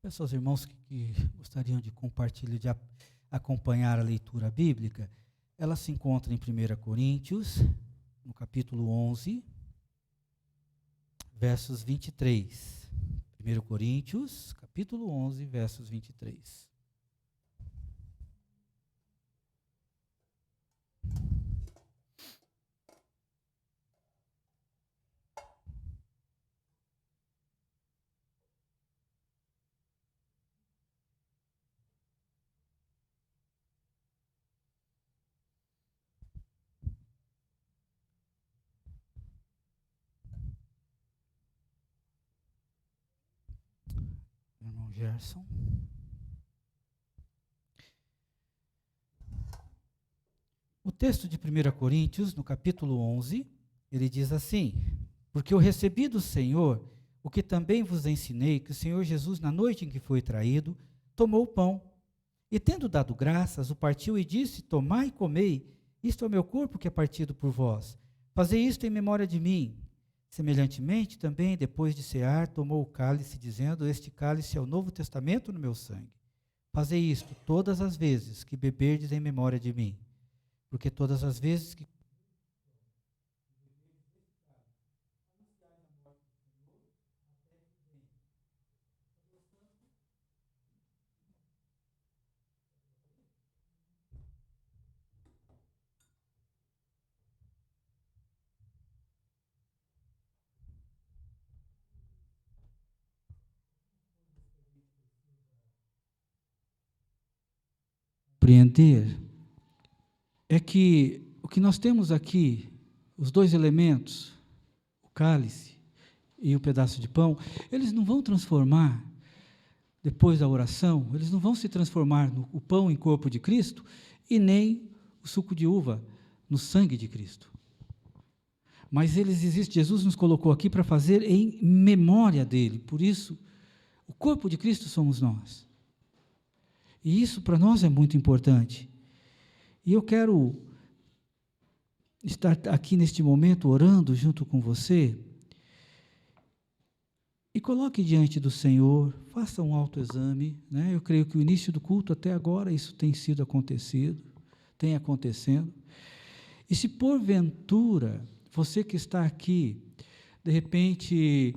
Peço aos irmãos que gostariam de compartilhar, de acompanhar a leitura bíblica. Ela se encontra em 1 Coríntios, no capítulo 11, versos 23. 1 Coríntios, capítulo 11, versos 23. Irmão Gerson. O texto de 1 Coríntios, no capítulo 11, ele diz assim: porque eu recebi do Senhor o que também vos ensinei, que o Senhor Jesus, na noite em que foi traído, tomou o pão, e tendo dado graças, o partiu e disse: tomai e comei, isto é o meu corpo que é partido por vós. Fazei isto em memória de mim. Semelhantemente, também, depois de cear, tomou o cálice, dizendo: este cálice é o novo testamento no meu sangue. Fazei isto todas as vezes que beberdes em memória de mim. Porque todas as vezes que compreender é que o que nós temos aqui, os dois elementos, o cálice e o pedaço de pão, eles não vão transformar, depois da oração, eles não vão se transformar o pão em corpo de Cristo e nem o suco de uva no sangue de Cristo. Mas eles existem, Jesus nos colocou aqui para fazer em memória dele, por isso, o corpo de Cristo somos nós. E isso para nós é muito importante. E eu quero estar aqui neste momento orando junto com você. E coloque diante do Senhor, faça um autoexame, né? Eu creio que o início do culto até agora isso tem acontecendo. E se porventura você que está aqui, de repente,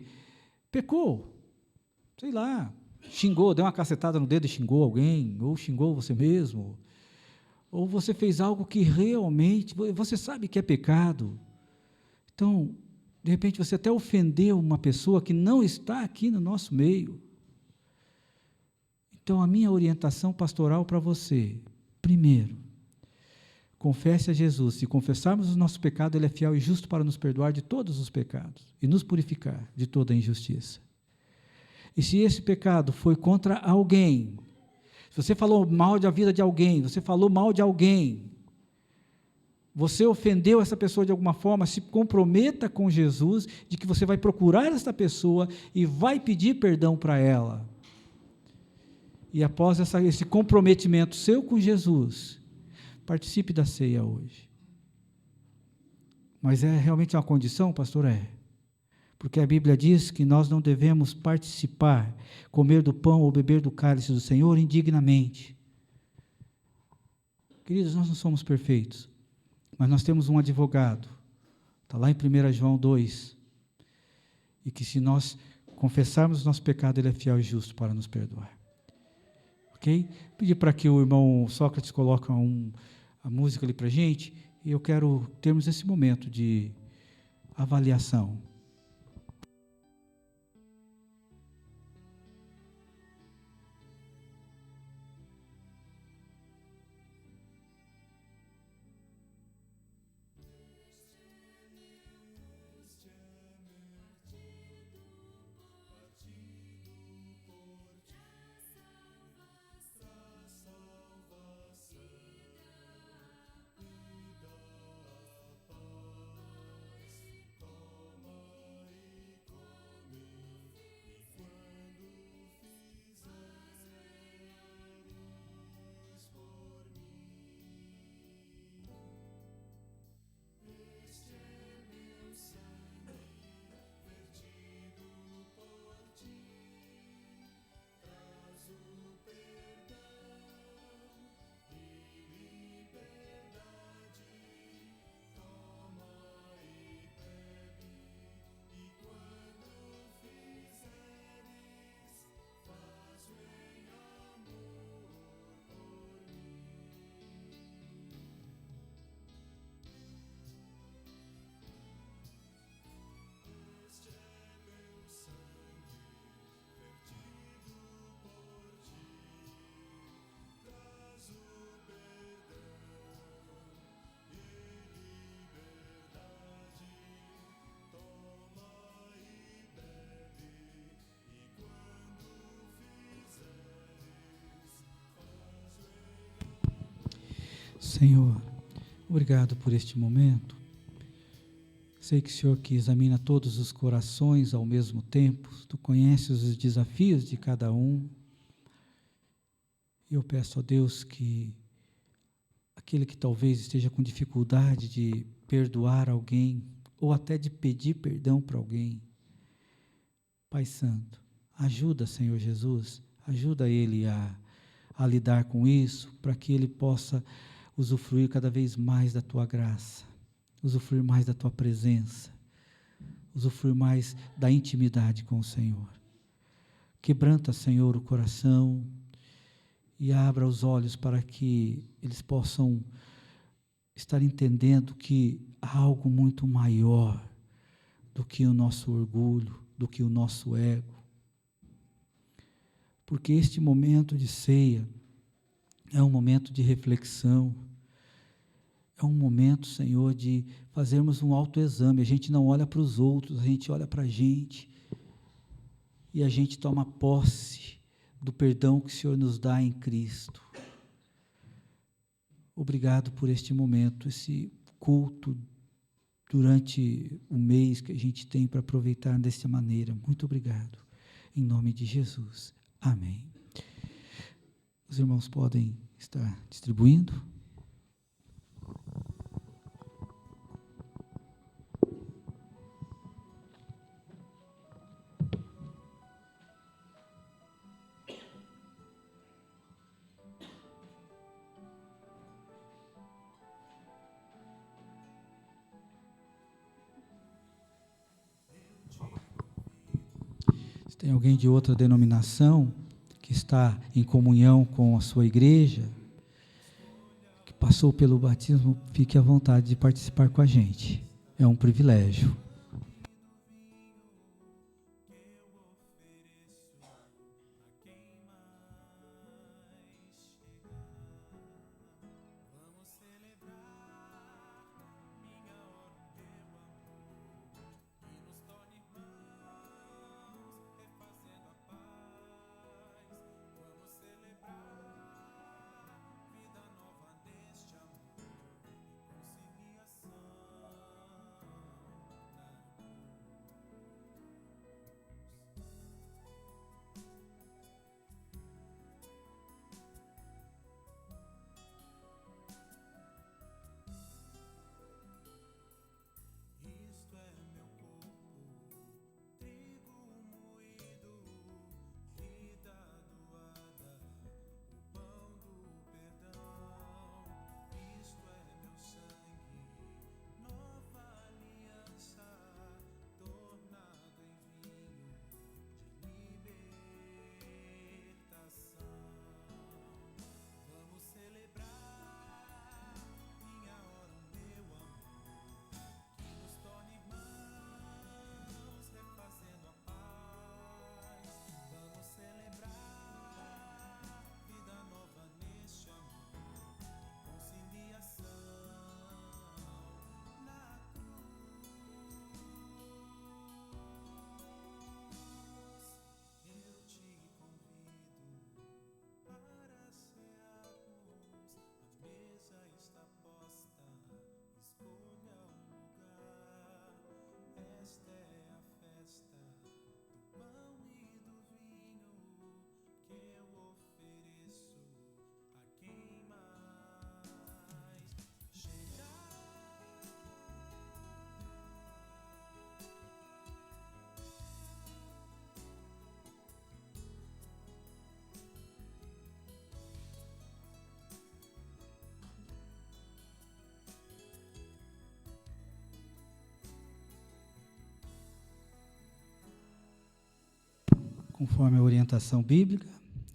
pecou, sei lá, xingou, deu uma cacetada no dedo e xingou alguém, ou xingou você mesmo, ou você fez algo que realmente, você sabe que é pecado. Então, de repente você até ofendeu uma pessoa que não está aqui no nosso meio. Então, a minha orientação pastoral para você, primeiro, confesse a Jesus. Se confessarmos o nosso pecado, Ele é fiel e justo para nos perdoar de todos os pecados e nos purificar de toda a injustiça. E se esse pecado foi contra alguém, se você falou mal da vida de alguém, você falou mal de alguém, você ofendeu essa pessoa de alguma forma, se comprometa com Jesus, de que você vai procurar essa pessoa e vai pedir perdão para ela. E após esse comprometimento seu com Jesus, participe da ceia hoje. Mas é realmente uma condição, pastor? Porque a Bíblia diz que nós não devemos participar, comer do pão ou beber do cálice do Senhor indignamente. Queridos, nós não somos perfeitos, mas nós temos um advogado, está lá em 1 João 2, e que se nós confessarmos o nosso pecado, Ele é fiel e justo para nos perdoar. Ok? Pedir para que o irmão Sócrates coloque a música ali para a gente, e eu quero termos esse momento de avaliação. Senhor, Obrigado por este momento. Sei que o Senhor que examina todos os corações ao mesmo tempo, Tu conheces os desafios de cada um. E eu peço a Deus que aquele que talvez esteja com dificuldade de perdoar alguém, ou até de pedir perdão para alguém, Pai Santo, ajuda, Senhor Jesus, ajuda ele a lidar com isso, para que ele possa usufruir cada vez mais da Tua graça, usufruir mais da Tua presença, usufruir mais da intimidade com o Senhor. Quebranta, Senhor, o coração e abra os olhos para que eles possam estar entendendo que há algo muito maior do que o nosso orgulho, do que o nosso ego. Porque este momento de ceia é um momento de reflexão, é um momento, Senhor, de fazermos um autoexame. A gente não olha para os outros, a gente olha para a gente e a gente toma posse do perdão que o Senhor nos dá em Cristo. Obrigado por este momento, esse culto durante o mês que a gente tem para aproveitar dessa maneira. Muito obrigado. Em nome de Jesus. Amém. Os irmãos podem estar distribuindo. Tem alguém de outra denominação que está em comunhão com a sua igreja, que passou pelo batismo, fique à vontade de participar com a gente. É um privilégio. Conforme a orientação bíblica,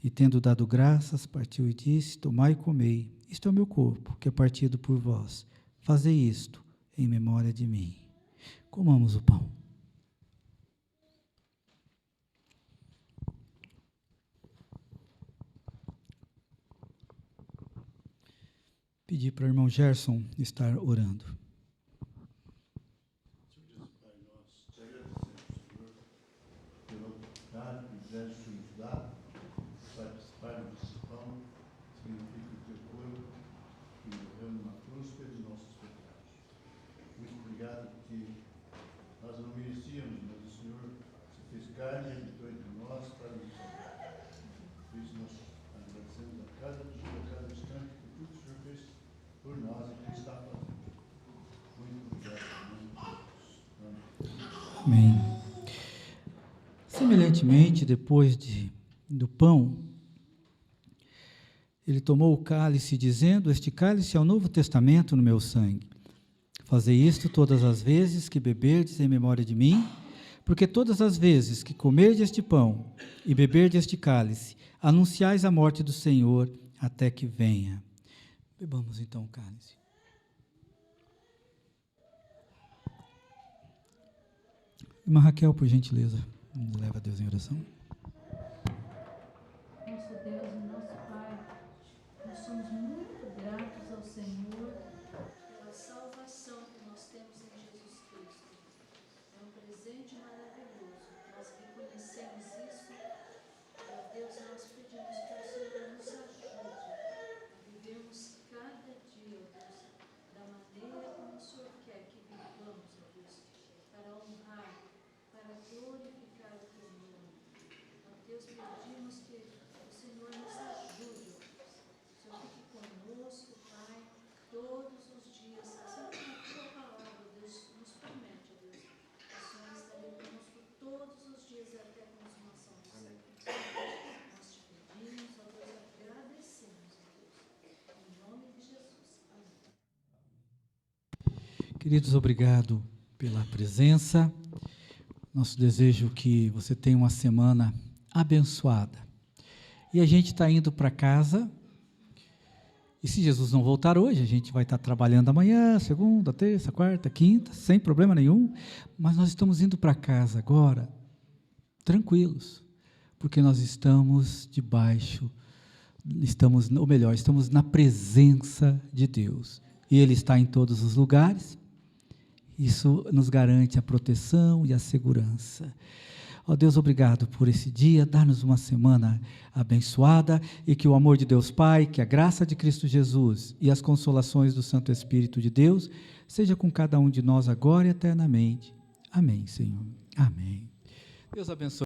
e tendo dado graças, partiu e disse: tomai e comei, isto é o meu corpo, que é partido por vós. Fazei isto em memória de mim. Comamos o pão. Pedir para o irmão Gerson estar orando. Participar desse pão significa o teu corpo que morreu numa cruz cruz pelos nossos pecados. Muito obrigado, porque nós não merecíamos, mas o Senhor se fez carne e habitou entre nós para nos salvar. Por isso nós agradecemos a cada dia, a cada instante, por tudo que o Senhor fez por nós e que está fazendo. Muito obrigado, irmãos. Amém. Semelhantemente, depois do pão, ele tomou o cálice, dizendo: este cálice é o novo testamento no meu sangue. Fazei isto todas as vezes que beberdes em memória de mim, porque todas as vezes que comerdes este pão e beberdes este cálice, anunciais a morte do Senhor até que venha. Bebamos então o cálice. Irmã Raquel, por gentileza, nos leva a Deus em oração. Nosso Deus e nosso Pai, nós somos muito gratos ao Senhor pela salvação que nós temos em Jesus Cristo. É um presente maravilhoso. Nós reconhecemos isso. Ó Deus, nós pedimos que o Senhor nos ajude a vivermos cada dia, ó Deus, da maneira como o Senhor quer que vivamos, ó Deus, para honrar, para glorificar o teu nome. Ó Deus, pedimos que o Senhor nos ajude, ó Deus. O Senhor fique conosco, Pai, todos os dias, assim como a tua palavra, Deus, nos promete, ó Deus. O Senhor estaria conosco todos os dias até a consumação do século. Nós te pedimos, ó Deus, agradecemos, ó Deus. Em nome de Jesus. Amém. Queridos, obrigado pela presença. Nosso desejo é que você tenha uma semana abençoada. E a gente está indo para casa. E se Jesus não voltar hoje, a gente vai estar trabalhando amanhã, segunda, terça, quarta, quinta, sem problema nenhum. Mas nós estamos indo para casa agora, tranquilos, porque nós estamos estamos na presença de Deus. E Ele está em todos os lugares. Isso nos garante a proteção e a segurança. Ó Deus, obrigado por esse dia, dá-nos uma semana abençoada e que o amor de Deus Pai, que a graça de Cristo Jesus e as consolações do Santo Espírito de Deus seja com cada um de nós agora e eternamente. Amém, Senhor. Amém. Deus abençoe.